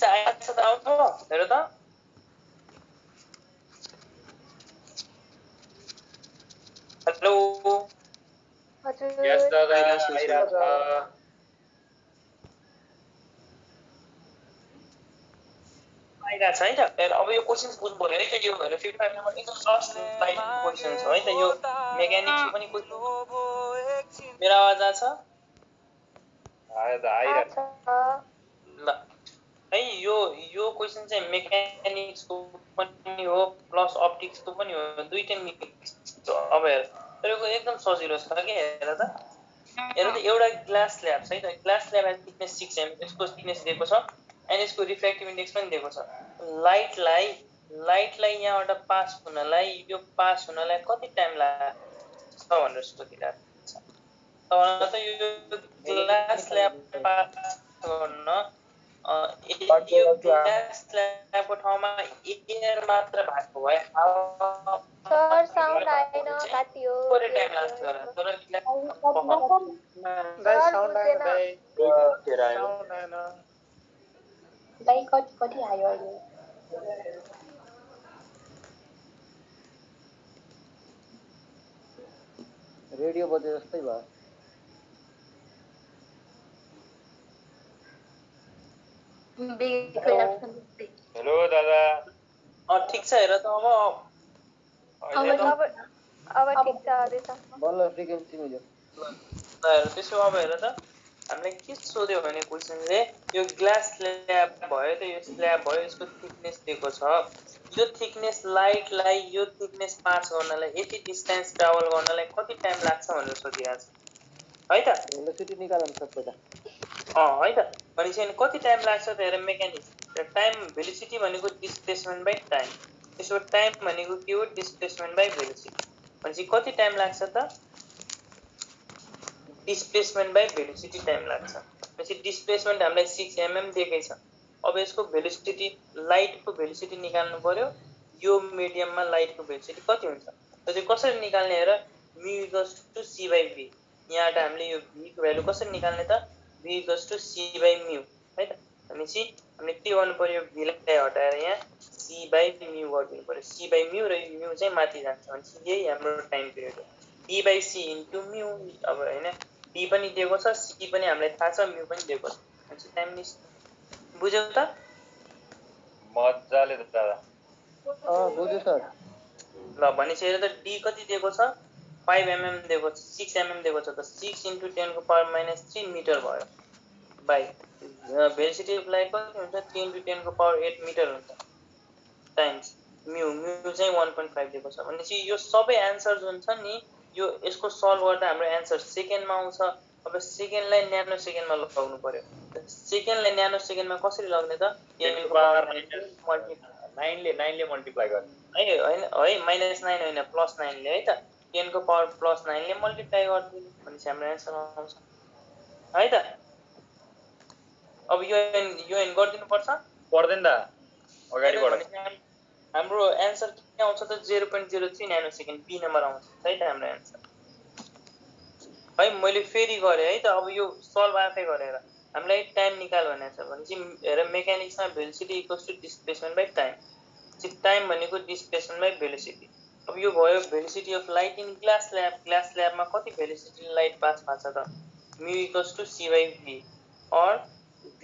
आइन्छ त आउनु हेर त हेलो हजुर यस दादा आइरहेको छ है त हेर अब यो क्वेशन बुझ्नु पर्यो है त यो हेर 55 नम्बर एकदम लास्ट लाइन क्वेशन छ है त यो मेकानिक्स पनि क्वेशन मेरो आवाज आछ ल है यो क्वेशन चाहिँ मेकानिक्सको पनि हो प्लस अप्टिक्सको पनि हो दुईटै मिक्स अब हेर तर यो एकदम सजिलो छ के हेर त एउटा ग्लास स्ल्याब छ है त ग्लास स्ल्याबको थिकनेस 6 mm यसको थिकनेस दिएको छ अनि यसको रिफ्र्याक्टिभ इन्डेक्स पनि दिएको छ लाइटलाई यहाँबाट पास हुनलाई यो पास हुनलाई कति टाइम लाग्छ भनेर सोधिरहेको छ त यो ग्लास स्ल्याब पास गर्न यो ग्लास स्ल्याबको ठाउँमा एयर मात्र भएको भए सर साउन्ड आएन काटियो थोरै टाइम लाग्छ तर दाइ साउन्ड आएन दाइ कति आयो अहिले रेडियो बजे जस्तै भयो हेलो दादा ठीक छ हेर त अब ठिक छ आउँदैछ बल्ल फ्रिक्वेन्सी मिल्यो ल हेर त्यसो अब हेर त हामीले के सोध्यो भने क्वेशनले यो ग्लास स्ल्याब भयो त यो स्ल्याब भयो यसको थिकनेस दिएको छ यो थिकनेस लाइटलाई यो थिकनेस पास गर्नलाई यति डिस्टेन्स ट्राभल गर्नलाई कति टाइम लाग्छ भनेर सोधिरहेको छ है त भेलोसिटी निकाल्न सक्छ त है त भनेपछि कति टाइम लाग्छ त हेर मेकानिक्स टाइम भेलोसिटी भनेको डिस्प्लेसमेन्ट बाइ टाइम त्यसो टाइम भनेको के हो डिस्प्लेसमेन्ट बाइ भेलोसिटी भनेपछि कति टाइम लाग्छ त डिस्प्लेसमेन्ट बाइ भेलोसिटी टाइम लाग्छ भनेपछि डिस्प्लेसमेन्ट हामीलाई 6 mm दिएकै छ अब यसको भेलोसिटी लाइटको भेलोसिटी निकाल्नु पर्यो यो मिडियममा लाइटको भेलोसिटी कति हुन्छ त चाहिँ कसरी निकाल्ने हेर mu equals to c by v यहाँबाट हामीले यो v को भ्यालु कसरी निकाल्ने त v equals to c by mu है त भनेपछि हामीले के गर्नु पर्यो v लाई हटाएर यहाँ c बाइ mu गरिदिनु पर्यो c बाइ mu र यो mu चाहिँ माथि जान्छ भनेपछि यही हाम्रो टाइम पिरियड हो d by c into mu अब हैन d पनि दिएको छ c पनि हामीलाई थाहा छ mu पनि दिएको छ भनेपछि टाइम निस्क्यो बुझ्यौ त मजाले दादा बुझ्यो सर ल भनेपछि हेर त d कति दिएको छ 5 mm दिएको छ 6 mm दिएको छ त 6 इन्टु 10 को पावर माइनस 3 मिटर भयो बाइ भेलोसिटी अफ लाइट कति हुन्छ 3 इन्टु 10 को पावर 8 मिटर हुन्छ टाइम्स म्यू चाहिँ 1.5 दिएको छ भनेपछि यो सबै एन्सर जुन छ नि यो यसको सल्भ गर्दा हाम्रो एन्सर सेकेन्डमा आउँछ अब सेकेन्डलाई न्यानो सेकेन्डमा लगाउनु पर्यो सेकेन्डलाई न्यानो सेकेन्डमा कसरी लाग्ने त 10 को पावर 9 ले मल्टिप्लाई गर्ने है हैन है -9 हैन +9 ले है त 10 को पावर +9 ले मल्टिप्लाई गर्दिनु भनेपछि हाम्रो एन्सर आउँछ है त अब यो एन गर्दिनु पर्छ पर्दैन दा अगाडि बढ हाम्रो एन्सर के आउँछ त 0.03 न्यानो सेकेन्ड बी नम्बर आउँछ है त हाम्रो एन्सर है मैले फेरि गरे है त अब यो सल्भ आफै गरेर हामीलाई टाइम निकाल भनेको छ भनेपछि हेर मेकानिक्समा velocity equals to displacement by time time भनेको डिस्प्लेसमेन्ट बाइ भेलोसिटी अब यो भयो velocity of light in glass ल्याबमा कति भेलोसिटी लाइट पास भएको छ त mu equals to c by v और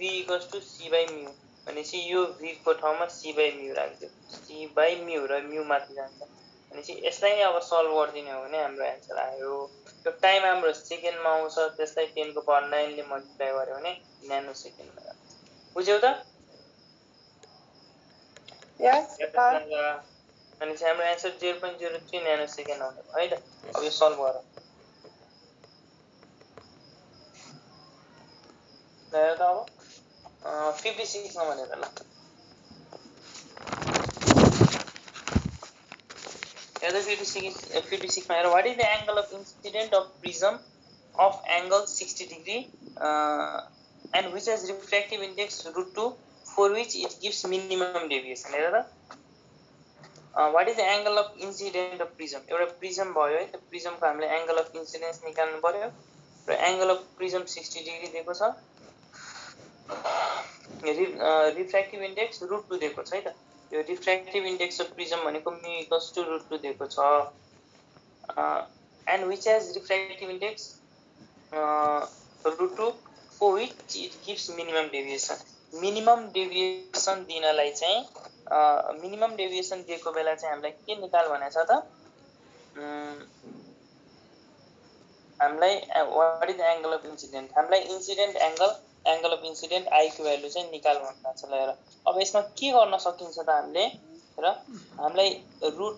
v equals to c by mu भनेपछि यो v को ठाउँमा c बाइ म्यू राख्दियो c बाइ म्यू र म्यू माथि जान्छ भनेपछि यसलाई अब सल्भ गरिदिने हो भने हाम्रो एन्सर आयो यो टाइम हाम्रो सेकेन्डमा आउँछ त्यसलाई 10 को पावर 9 ले मल्टिप्लाई गर्यो भने न्यानो सेकेन्डमा जान्छ बुझ्यौ त यस सर भनेपछि हाम्रो एन्सर 0.03 न्यानो सेकेन्ड आउँछ है त अब यो सल्भ गर ल त अब 56 मा भनेर ल हेर 56 मा हेर what is the angle of incident of prism of angle 60 degree and which has refractive index √2 for which it gives minimum deviation हेर त what is the angle of incident of prism एउटा prism भयो है त prism को हामीले angle of incidence निकाल्नु पर्यो र angle of prism 60 degree दिएको छ refractive index √2 दिएको छ है त यो refractive index of prism भनेको mu equals to √2 दिएको छ and which has refractive index √2 for which it gives minimum deviation minimum deviation दिनलाई चाहिँ minimum deviation दिएको बेला चाहिँ हामीलाई के निकाल भनेको छ त हामीलाई what is the angle of incident हामीलाई incident angle of incident I को भ्यालु चाहिँ निकाल भनेको छ ल हेर अब यसमा के गर्न सकिन्छ त हामीले र हामीलाई रुट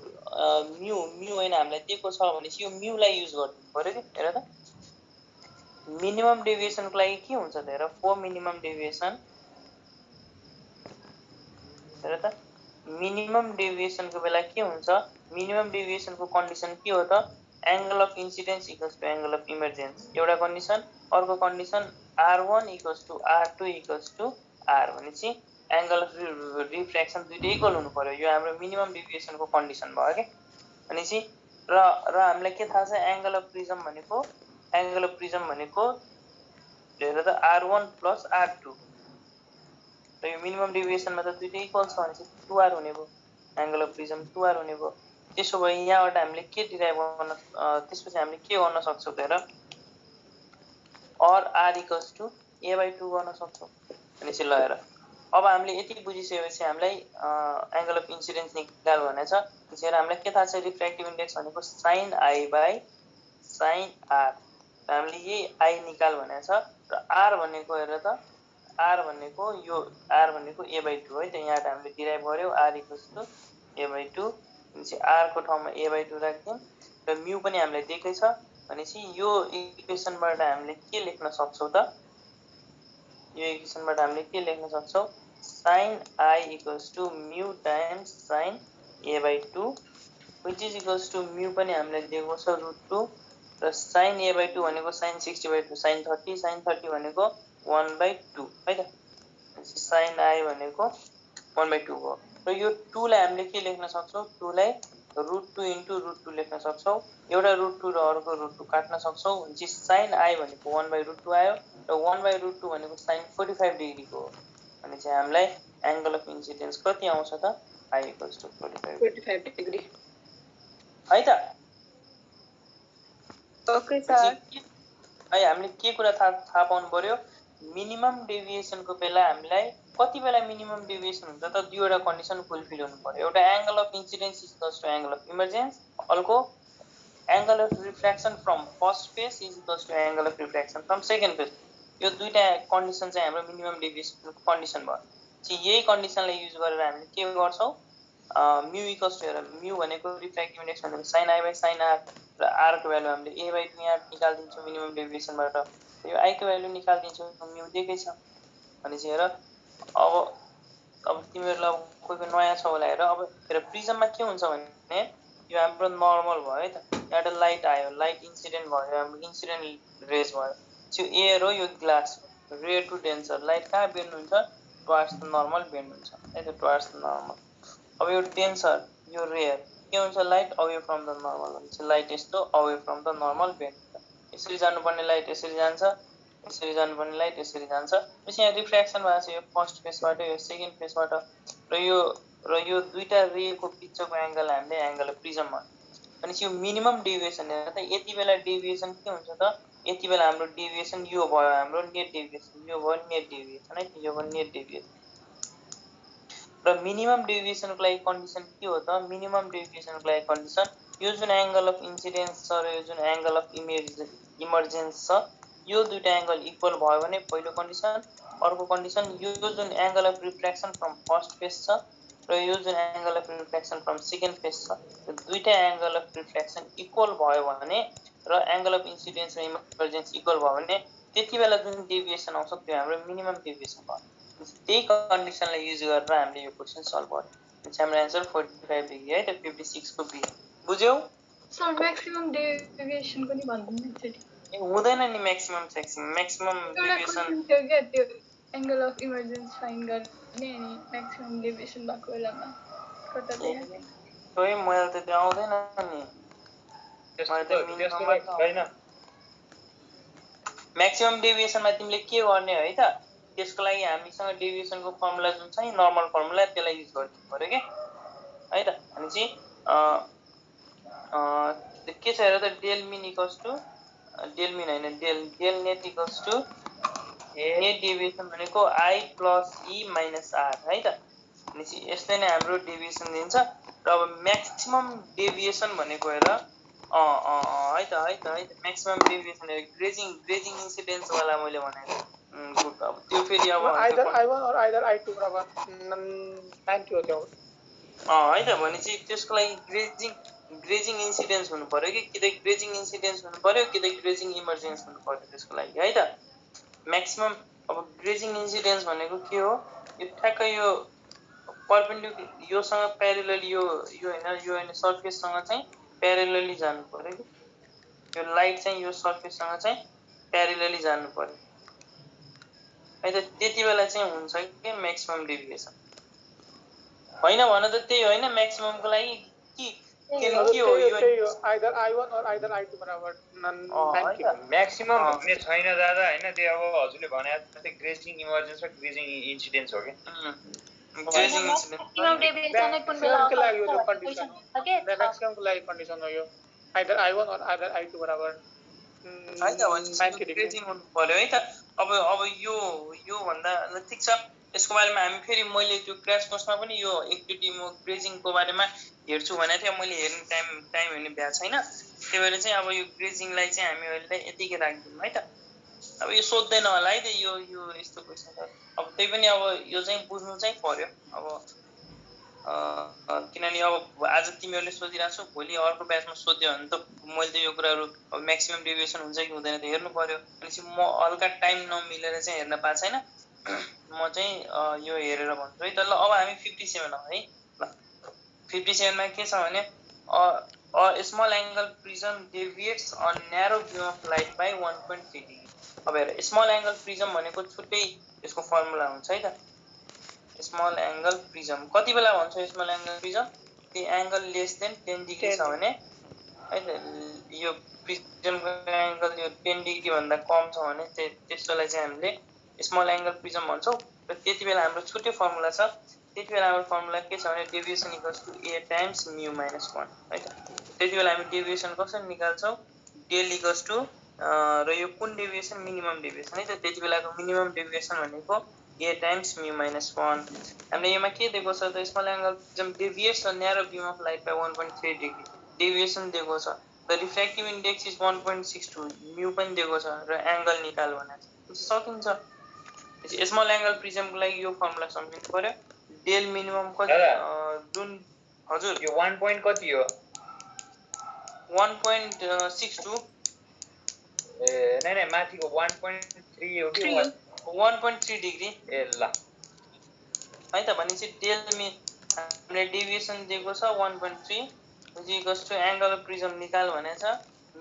म्यू हैन हामीलाई दिएको छ भनेपछि यो म्यू लाई युज गर्नु पर्यो के हेर त मिनिमम डेभिएसन को लागि के हुन्छ त हेर फर मिनिमम डेभिएसन हेर त मिनिमम डेभिएसन को बेला के हुन्छ मिनिमम डेभिएसन को कन्डिसन के हो त angle of incidence equals to angle of emergence एउटा कन्डिसन अर्को condition r1 equals to r2 equals to r भनेपछि एंगल अफ रिफ्र्याक्सन दुईटै इक्वल हुनु पर्यो यो हाम्रो मिनिमम डेभिएसन को कन्डिसन भयो के भनेपछि र हामीलाई के थाहा छ एंगल अफ प्रिज्म भनेको हेर त r1 प्लस r2 र यो मिनिमम डेभिएसनमा त दुईटै इक्वल छ भनेपछि 2r हुने भयो एंगल अफ प्रिज्म 2r हुने भयो त्यसो भए यहाँबाट हामीले के डिराइभ गर्न त्यसपछि हामीले के गर्न सक्छौं त हेर और r इक्वल्स टु a/2 गर्न सक्छौं भनेपछि ल हेर अब हामीले यति बुझिसकेपछि हामीलाई एंगल अफ इन्सिडेन्स निकाल भनेछ त्यसैले हामीलाई के थाहा छ रिफ्र्याक्टिभ इन्डेक्स भनेको sin i by sin r हामीले यही i निकाल भनेछ र r भनेको हेर त r भनेको यो r भनेको a/2 है त यहाँ हामीले डिराइभ गर्यौ r इक्वल्स टु a/2 भनेपछि r को ठाउँमा a/2 राख्दियौ र म्यू पनि हामीलाई दिएकै छ भनेपछि यो इक्वेसनबाट हामीले के लेख्न सक्छौं त यो इक्वेसनबाट हामीले के लेख्न सक्छौं sin i equals to mu times sin a/2 which is equals to mu पनि हामीलाई दिएको छ √2 र sin a/2 भनेको sin 60/2 sin 30 sin 30 भनेको 1/2 है त sin I भनेको 1/2 हो र यो 2 लाई हामीले के लेख्न सक्छौं 2 लाई √2 into √2 लेख्न सक्छौं एउटा √2 र अर्को √2 काट्न सक्छौं भने sin I भनेको 1/√2 आयो र 1/√2 भनेको sin 45 डिग्री को हो भने चाहिँ हामीलाई एंगल अफ इन्सिडेन्स कति आउँछ त I = 45 डिग्री है त ओके सर है हामीले के कुरा थाहा पाउनु पर्यो मिनिमम डेभिएसन को बेला हामीलाई कति बेला मिनिमम डेभिएसन हुन्छ त दुईवटा कन्डिसन फुलफिल हुनु पर्यो एउटा angle of incidence equals to angle of emergence अर्को angle of reflection from first phase equals to angle of reflection from second phase यो दुईटा कन्डिसन चाहिँ हाम्रो मिनिमम डेभिएसन को कन्डिसन भयो चाहिँ यही कन्डिसनलाई युज गरेर हामीले के गर्छौं म्यु इक्वल्स टु म्यु भनेको रिफ्र्याक्टिभ इन्डेक्स भनेको sin I / sin r र r को भ्यालु हामीले a/2 यहाँ निकाल्दिन्छौं मिनिमम डेभिएसनबाट यो I को भ्यालु निकाल्दिन्छौं म्यु दिएकै छ भने चाहिँ हेर अब तिमीहरुलाई कोही नयाँ छ होला हेर अब हेर प्रिजममा के हुन्छ भने यो हाम्रो नर्मल भयो है त एउटा लाइट आयो लाइट इन्सिडेन्ट भयो हाम्रो इन्सिडेन्ट रेज भयो त्यो एयर हो यो ग्लास रे टु डेन्सर लाइट कहाँ बेन्ड हुन्छ टुवर्ड्स द नर्मल बेन्ड हुन्छ है त टुवर्ड्स द नर्मल अब यो डेन्सर यो रेयर के हुन्छ light away from the normal हुन्छ लाइट यस्तो away from the normal bend यसरी जानुपर्ने लाइट यसरी जान्छ यसरी जानुपर्ने लाइट यसरी जान्छ त्यसै यहाँ रिफ्र्याक्सन भएको छ यो फर्स्ट फेजबाट यो सेकेन्ड फेजबाट र यो दुईटा रे को बीचको एंगल हामीले एंगल अफ प्रिजम भन्छ अनि यो मिनिमम डेभिएसन हेर त यति बेला डेभिएसन के हुन्छ त यति बेला हाम्रो डेभिएसन यो भयो हाम्रो नेट डेभिएसन यो भयो नेट डेभिएसन है यो भयो नेट डेभिएसन र मिनिमम डेभिएसन को लागि कन्डिसन के हो त मिनिमम डेभिएसन को लागि कन्डिसन यो जुन एंगल अफ इन्सिडेन्स छ र यो जुन एंगल अफ इमर्जेन्स छ यो दुईटा एंगल इक्वल भयो भने पहिलो कन्डिसन अर्को कन्डिसन यो जुन angle of reflection from first phase छ र यो जुन angle of reflection from second phase छ यो दुईटा एंगल अफ रिफ्लेक्सन इक्वल भयो भने र एंगल अफ इन्सिडेन्स र इमर्जेन्स इक्वल भयो भने त्यति बेला जुन डेभिएसन आउँछ त्यो हाम्रो मिनिमम डेभिएसन भयो त्यही कन्डिसनलाई युज गरेर हामीले यो क्वेशन सल्भ गर्यौं त्यसै हाम्रो आन्सर 45 डिग्री है त 56 को बी बुझ्यौ सर म्याक्सिमम डेभिएसन पनि भन्दिनु एकचोटी हुँदैन नि म्याक्सिमम डेभिएसन त्यो एंगल अफ इमर्जेन्स फाइन्ड गर्ने अनि म्याक्सिमम डेभिएसन भएको बेलामा कता चाहिँ खोइ मैले त त्यो आउँदैन नि म्याक्सिमम डेभिएसनमा तिमीले के गर्ने है त त्यसको लागि हामीसँग डेभिएसन को फर्मुला जुन छ नि नर्मल फर्मुला त्यसलाई युज गर्नु पर्यो के है त अनि चाहिँ के छ हेर त del min equals to del min हैन del net equals to net deviation भनेको I + E - R है त अनि चाहिँ यसले नै हाम्रो डेभिएसन दिन्छ र अब म्याक्सिमम डेभिएसन भनेको हेर है त म्याक्सिमम डेभिएसन ग्रेजिङ इन्सिडेन्स वाला मैले भनेको अब त्यो फेरि अब either I1 or either I2 बराबर 90 हो त्यो है त भने चाहिँ त्यसको लागि ग्रेजिङ इन्सिडेन्स हुनु पर्यो कि त ग्रेजिङ इन्सिडेन्स हुनु पर्यो कि त ग्रेजिङ इमर्जेन्स हुनु पर्यो त्यसको लागि है त म्याक्सिमम अब ग्रेजिङ इन्सिडेन्स भनेको के हो यो ठ्याक्क यो परपेन्डिकुलर योसँग प्यारेलली यो हैन सर्फेससँग चाहिँ प्यारेलली जानु पर्यो कि यो लाइट चाहिँ यो सर्फेससँग चाहिँ प्यारेलली जानु पर्यो है त त्यति बेला चाहिँ हुन्छ कि म्याक्सिमम डेभिएसन हैन भन त त्यही हैन म्याक्सिमम को लागि के हो यो either I1 or either I2 बराबर 90 म्याक्सिमम भन्ने छैन दादा हैन त्यो अब हजुरले भने जस्तै ग्रेजिङ इमर्जेन्स र ग्रेजिङ इन्सिडेन्स हो के ग्रेजिङ इन्सिडेन्स के लागि यो कन्डिसन म्याक्सिमम को लागि कन्डिसन हो यो either I1 or either I2 बराबर 90 डिग्री ग्रेजिङ हुनु पर्यो है त अब यो भन्दा ठीक छ यसको बारेमा हामी फेरि मैले त्यो क्र्याश कोर्समा पनि यो एकचोटी म ग्रेजिङ को बारेमा हेर्छु भनेको थिएँ मैले हेर्ने टाइम हेर्ने भ्या छैन त्यही भएर चाहिँ अब यो ग्रेजिङलाई चाहिँ हामी अहिले यतिकै राख्दियौँ है त अब यो सोध्दैन होला है त यो यस्तो क्वेशन त अब त्यही पनि अब यो चाहिँ बुझ्नु चाहिँ पर्यो अब किनभने अब आज तिमीहरूले सोधिरहेको छौ भोलि अर्को ब्याचमा सोध्यो भने त मैले त यो कुराहरू अब म्याक्सिमम डेभिएसन हुन्छ कि हुँदैन त हेर्नु पर्यो अनि चाहिँ म हल्का टाइम नमिलेर चाहिँ हेर्न पाएको छैन म चाहिँ यो हेरेर भन्छु है त ल अब हामी 57 हौ है ल 57 मा के छ भने a small angle prism deviates on narrow beam of light by 1.3 degree. अब हेर स्मल एंगल प्रिजम भनेको छुट्टै यसको फर्मुला हुन्छ है त स्मल एंगल प्रिजम कति बेला भन्छ स्मल एंगल प्रिजम दी एंगल लेस देन 10 डिग्री छ भने है त यो प्रिजमको एंगल यो 10 डिग्री भन्दा कम छ भने त्यसलाई चाहिँ हामीले स्मल एंगल प्रिजम भन्छौं र त्यति बेला हाम्रो छुट्टै फर्मुला छ त्यति बेला हाम्रो फर्मुला के छ भने deviation equals to a times mu minus 1 है त त्यति बेला हामी डेभिएसन कसरी निकाल्छौं डेल इक्वल्स टु र यो कुन डेभिएसन मिनिमम डेभिएसन है त त्यति बेलाको मिनिमम डेभिएसन भनेको a टाइम्स म्यु माइनस 1 हामीले यसमा के दिएको छ त small angle prism deviates an narrow beam of light by 1.3 degree deviation दिएको छ द रिफ्र्याक्टिभ इन्डेक्स इज 1.62 म्यु पनि दिएको छ र एंगल निकाल भनेको छ सकिन्छ स्मल एंगल प्रिजमको लागि यो फर्मुला सम्झिनु पर्यो डेल मिनिमम कति जुन हजुर यो 1 point कति हो 1.62 ए नै माथिको 1.3 हो कि 1.3 डिग्री ए ल है त भनेपछि डेल हामीले डेभिएसन दिएको छ 1.3 equals to angle of prism निकाल भनेछ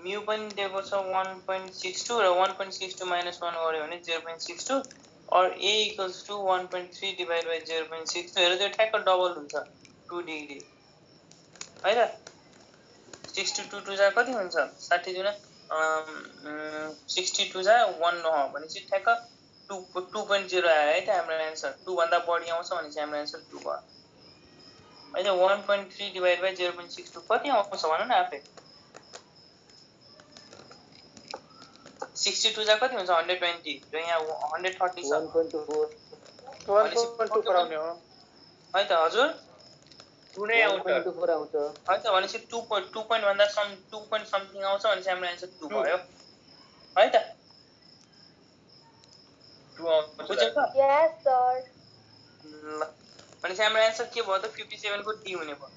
म्यु पनि दिएको छ 1.62 र 1.62 माइनस 1 गर्यो भने 0.62 और a equals to 1.3 divide by 0.62 हेर त्यो ठ्याक्क डबल हुन्छ 2 डिग्री है त 62 टु जा कति हुन्छ 60 दुना 62 जा 1 हो भनेपछि ठ्याक्क 2.0 आयो है त हाम्रो आन्सर 2 भन्दा बढी आउँछ भने चाहिँ हाम्रो आन्सर 2 भयो है त 1.3 डिवाइड बाइ 0.62 कति आउँछ भन न आफै 62 जा कति हुन्छ 120 र यहाँ 130 छ 1.2 गराउने हो है त हजुर 2 नै आउँछ 1.24 आउँछ है त भनेपछि 2 point भन्दा 2 point समथिङ आउँछ भने चाहिँ हाम्रो आन्सर 2 भयो है त 2 आउँछ बुझ्यो त यस सर ल भनेपछि हाम्रो आन्सर के भयो त 57 को डी हुने भयो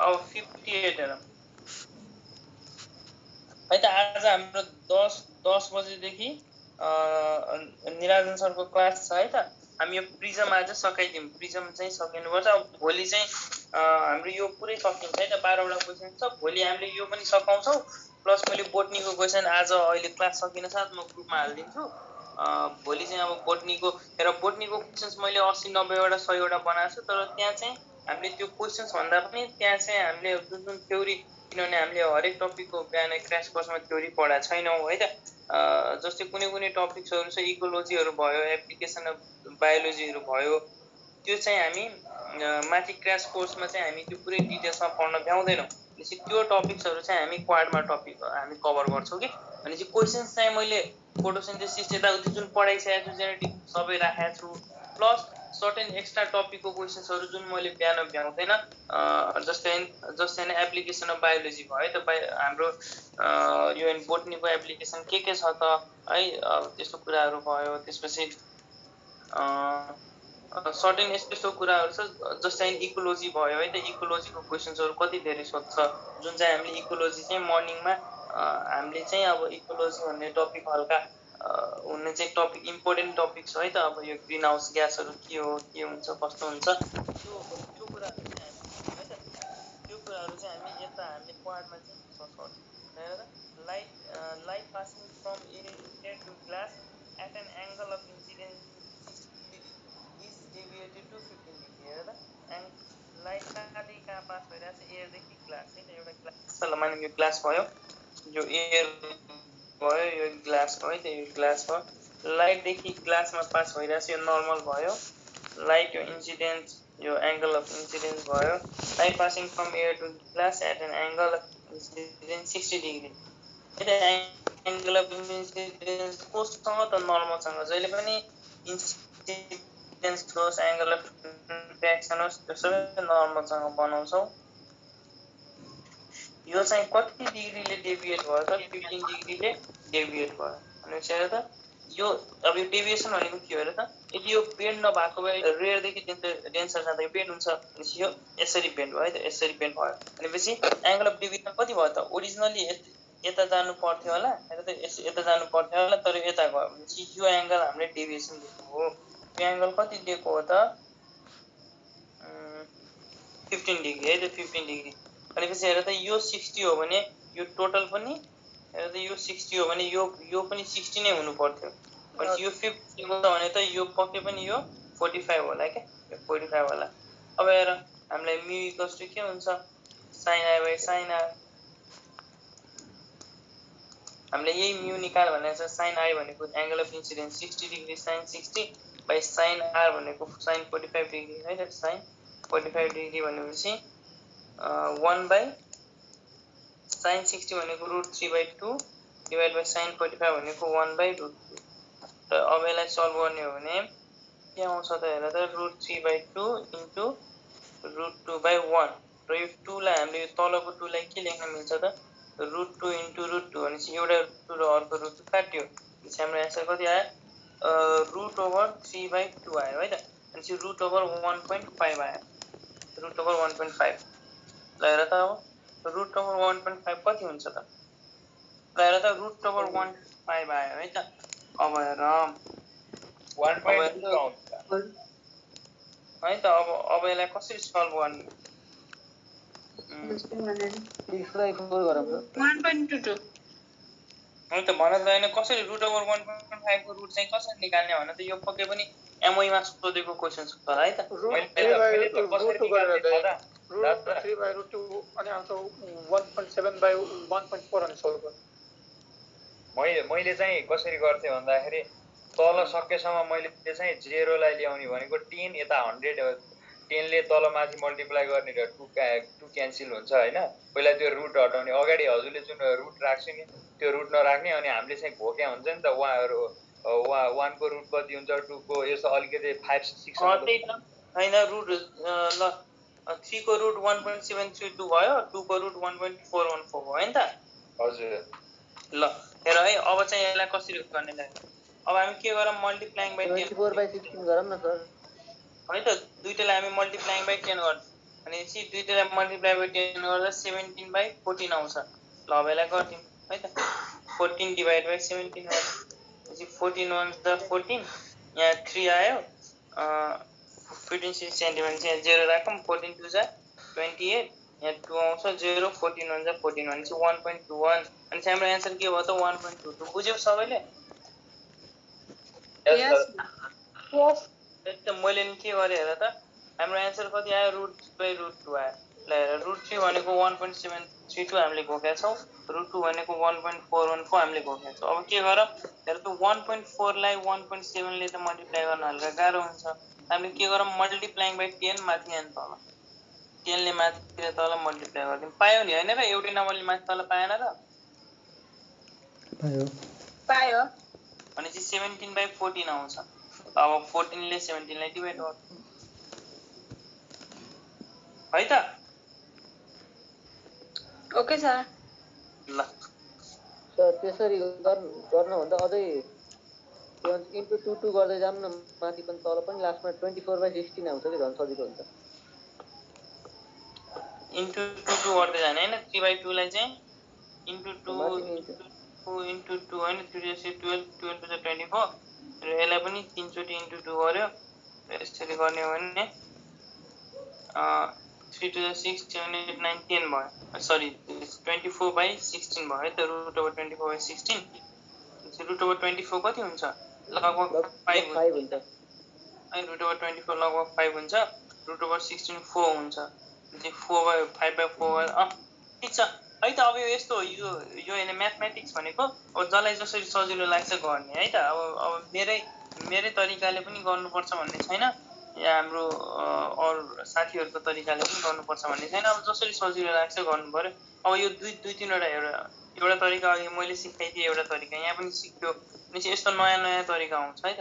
अब 58 हेरौँ है त आज हाम्रो 10 बजेदेखि निराजन सरको क्लास छ है त हामी यो प्रिजम आज सकाइदियौँ प्रिजम चाहिँ सकिनुपर्छ अब भोलि चाहिँ हाम्रो यो पुरै सकिन्छ है त 12 वटा क्वेशन छ भोलि हामीले यो पनि सकाउँछौँ प्लस मैले बोटनीको क्वेशन आज अहिले क्लास सकिन साथ म ग्रुपमा हालिदिन्छु भोलि चाहिँ अब बोटनीको क्वेशन्स मैले 80 90 वटा 100 वटा बनाएको छु तर त्यहाँ चाहिँ हामीले त्यो क्वेशन्स भन्दा पनि त्यहाँ चाहिँ हामीले जुन थ्योरी किनभने हामीले हरेक टपिकको बिहान क्र्यास कोर्समा थ्योरी पढाएको छैनौँ है त जस्तै कुनै टपिक्सहरू छ इकोलोजीहरू भयो एप्लिकेसन अफ बायोलोजीहरू भयो त्यो चाहिँ हामी माथि क्र्यास कोर्समा चाहिँ हामी त्यो पुरै डिटेल्समा पढ्न भ्याउँदैनौँ भनेपछि त्यो टपिक्सहरू चाहिँ हामी क्वाडमा टपिक हामी कभर गर्छौँ कि भनेपछि क्वेशन्स चाहिँ मैले फोटोसिन्थेसिस यताउति जुन पढाइसकेको छु जेनेटिक सबै राखेको छु प्लस सर्टेन एक्स्ट्रा टपिकको क्वेशन्सहरू जुन मैले बिहान भ्याउँदैन जस्तै एप्लिकेसन अफ बायोलोजी भयो त हाम्रो यो बोटनीको एप्लिकेसन के छ त है त्यस्तो कुराहरू भयो त्यसपछि सर्टेन यस्तो कुराहरू छ जस्तै इकोलोजी भयो है त इकोलोजीको क्वेशन्सहरू कति धेरै सोध्छ जुन चाहिँ हामीले इकोलोजी चाहिँ मर्निङमा हामीले चाहिँ अब इकोलोजी भन्ने टपिक हल्का हुने चाहिँ टपिक इम्पोर्टेन्ट टपिक छ है त अब यो ग्रीन हाउस ग्यासहरू के हो के हुन्छ कस्तो हुन्छ त्यो कुराहरू चाहिँ हामी है त त्यो कुराहरू चाहिँ हामी यता हामीले क्वाडमा चाहिँ सर्ट हेर light passing from air to glass at an angle of incidence is deviated to 15 degree हेर त लाइट कहाँ पास भइरहेछ एयरदेखि ग्लास है त एउटा ग्लास ल मानौँ यो ग्लास भयो यो एयर भयो यो ग्लास भयो है त यो ग्लास भयो लाइटदेखि ग्लासमा पास भइरहेछ यो नर्मल भयो लाइट यो इन्सिडेन्स यो एंगल अफ इन्सिडेन्स भयो light passing from air to glass at an angle of incidence 60 degree है त एंगल अफ इन्सिडेन्स कोसँग त नर्मलसँग जहिले पनि इन्सिडेन्स होस् एंगल अफ रिफ्र्याक्सन होस् त्यो सबै नर्मलसँग बनाउँछौँ यो चाहिँ कति डिग्रीले डेभिएट भयो त 15 डिग्रीले डेभिएट भयो भनेपछि हेर त यो अब यो डेभिएसन भनेको के हो र त यदि यो बेन्ड नभएको भए रेयरदेखि डेन्सर जाँदा यो बेन्ड हुन्छ भनेपछि यो यसरी बेन्ड भयो है त यसरी बेन्ड भयो भनेपछि एंगल अफ डेभिएसन कति भयो त ओरिजिनली यता जानु पर्थ्यो होला हेर त यता जानु पर्थ्यो होला तर यता गयो भनेपछि यो एंगल हामीले डेभिएसन दिएको हो यो एंगल कति दिएको हो त 15 डिग्री है त 15 डिग्री भनेपछि हेर त यो 60 हो भने यो टोटल पनि हेर त यो 60 हो भने यो पनि 60 नै हुनु पर्थ्यो भनेपछि यो 50 हो भने त यो पक्कै पनि यो 45 होला के यो 45 होला अब हेर हामीलाई म्यु इक्वल्स टु के हुन्छ sin i by sin r हामीले यही म्यु निकाल भनेको छ sin i भनेको angle of incidence 60 degree sin 60 by sin r भनेको sin 45 डिग्री है त sin 45 डिग्री भनेपछि 1 by sin 60 भनेको √3/2 डिवाइड बाइ sin 45 भनेको 1 by √2 र अब यसलाई सल्भ गर्ने हो भने के आउँछ त हेर त √3/2 इन्टु √2/1 र यो 2 लाई हामीले यो तलको 2 लाई के लेख्न मिल्छ त √2 इन्टु √2 भनेपछि एउटा √2 र अर्को √2 काट्यो त्यसै हाम्रो आन्सर कति आयो √3/2 आयो है त भनेपछि √1.5 आयो √1.5 ल हेर त अब √1.5 कति हुन्छ त ल हेर त √1.5 आयो है त अब हेर 1.2 आउँछ है त अब यसलाई कसरी सल्भ गर्ने 6/4 गरौँ त 1.22 है त भन त हैन कसरी √1.5 को रुट चाहिँ कसरी निकाल्ने भन त यो पक्कै पनि एमओई मा सोधेको क्वेशन छ है त मैले त कसरी निकाल्ने दादा √3/√2 अनि आउँछ 1.7/1.4 अनि सल्भ गर्नु मैले चाहिँ कसरी गर्थे भन्दाखेरि तल सकेसम्म मैले चाहिँ 0 लाई ल्याउने भनेको 10 यता 100 10 ले तल माथि मल्टिप्लाई गर्ने र 2 क्यान्सल हुन्छ हैन पहिला त्यो रुट हटाउने अगाडि हजुरले जुन रुट राख्छ नि त्यो रुट नराख्ने अनि हामीले चाहिँ घोक्या हुन्छ नि त 1 को रुट कति हुन्छ 2 को यसो अलिकति 5 6 हैन रुट ल 3 को रुट 1.732 भयो 2 को रुट 1.414 भयो हैन त हजुर ल हेर है अब चाहिँ यसलाई कसरी गर्ने ल अब हामी के गरौँ मल्टिप्लाइङ बाइ 10 24/16 गरौँ न सर है त दुईटैलाई हामी मल्टिप्लाइङ बाइ 10 गर्छौं भनेपछि दुईटैलाई मल्टिप्लाई बाइ 10 गर्दा 17/14 आउँछ ल अब यसलाई गर्दियौ है त 14 डिवाइड बाइ 17 भनेपछि 14 1 * 14 यहाँ 3 आयो 15 6 सेन्टिमिटर चाहिँ 0 राखौं 14 2 * 28 यहाँ 2 आउँछ 0 14 1 * 14 भनेपछि 1.21 अनि हाम्रो आन्सर के भयो त 1.22 बुझ्यौ सबैले यस एकदम मैले नि के गरे हेर त हाम्रो आन्सर कति आयो √3/√2 आयो ल हेर √3 भनेको 1.732 हामीले घोकेका छौं √2 भनेको 1.414 हामीले घोकेका छौं अब के गरौँ हेर त 1.4 लाई 1.7 ले त मल्टिप्लाई गर्न हल्का गाह्रो हुन्छ हामीले के गरौँ मल्टिप्लाइङ बाइ 10 माथि अनि तल 10 ले माथि र तल मल्टिप्लाई गर्दियौ पायो नि हैन र एउटै नम्बरले माथि तल पाएन र पायो भनेपछि 17/14 आउँछ अब 14 ले 17 लाई डिवाइड गर्छ है त ओके सर ल सर त्यसरी गर्न भन्दा अझै इन्टु 2 2 गर्दै जाम न माथि पनि तल पनि लास्टमा 24/16 आउँछ के झन् सजिलो हुन्छ इन्टु 2 2 गर्दै जाने हैन 3/2 लाई चाहिँ इन्टु 2 इन्टु 2 हैन 3 * 12 12 to the 24 र यसलाई पनि 3 चोटी इन्टु 2 गर्यो यसरी गर्ने हो भने 3 to the 6 7 8 9 10 भयो सरी 24/16 भयो है त √24/16 √24 कति हुन्छ लगभग 5 हुन्छ है √24 लगभग 5 हुन्छ √16 4 हुन्छ चाहिँ 4/5/4 ठीक छ है त अब यो यस्तो यो हैन म्याथमेटिक्स भनेको अब जसलाई जसरी सजिलो लाग्छ गर्ने है त अब मेरै तरिकाले पनि गर्नुपर्छ भन्ने छैन या हाम्रो अरु साथीहरुको तरिकाले पनि गर्नुपर्छ भन्ने छैन अब जसरी सजिलो लाग्छ गर्नु पर्यो अब यो दुई तीनवटा एउटा तरिका अघि मैले सिकाइदिए एउटा तरिका यहाँ पनि सिक्यो अनि यस्तो नयाँ तरिका आउँछ है त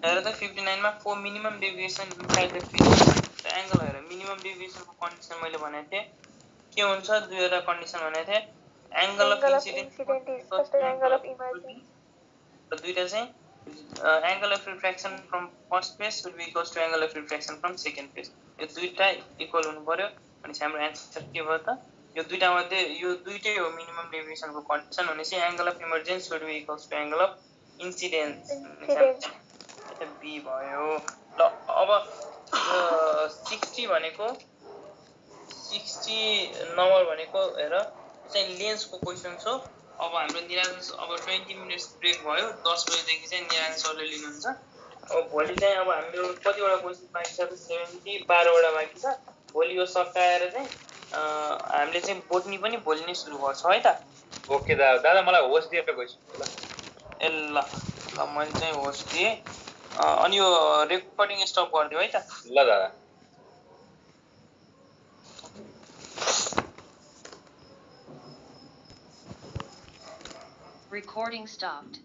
हेर त 59 मा फो minimum deviation inside the field angle हेर मिनिमम डेभिएसन को कन्डिसन मैले भनेको थिए के हुन्छ दुईवटा कन्डिसन भनेको थिए angle of incident angle of emergence र दुईटा चाहिँ angle of refraction from first phase should be equals to angle of refraction from second phase यो दुईटा इक्वल हुनु पर्यो अनि हाम्रो आन्सर के भयो त यो दुईटा मध्ये यो दुईटै हो मिनिमम डेभिएसन को कन्डिसन भनेपछि angle of emergence should be equals to angle of incidence B भयो ल अब 60 भनेको 60 नम्बर भनेको हेर चाहिँ लेन्सको क्वेसन छ। अब हाम्रो निरञ्जन अब 20 मिनट्स ब्रेक भयो, 10 बजेदेखि चाहिँ निरञ्जन सरले लिनुहुन्छ। अब भोलि चाहिँ अब हाम्रो कतिवटा क्वेसन बाँकी छ त 70 12वटा बाँकी छ। भोलि यो सकाएर चाहिँ हामीले चाहिँ बोटनी पनि भोलि नै सुरु गर्छौँ है त। ओके दादा मलाई होस्ट दिएर गइस् ल। ए ल मैले चाहिँ होस्ट दिएँ। अनि यो रेकर्डिङ स्टप गरिदियो है त। ल दादा। Recording stopped.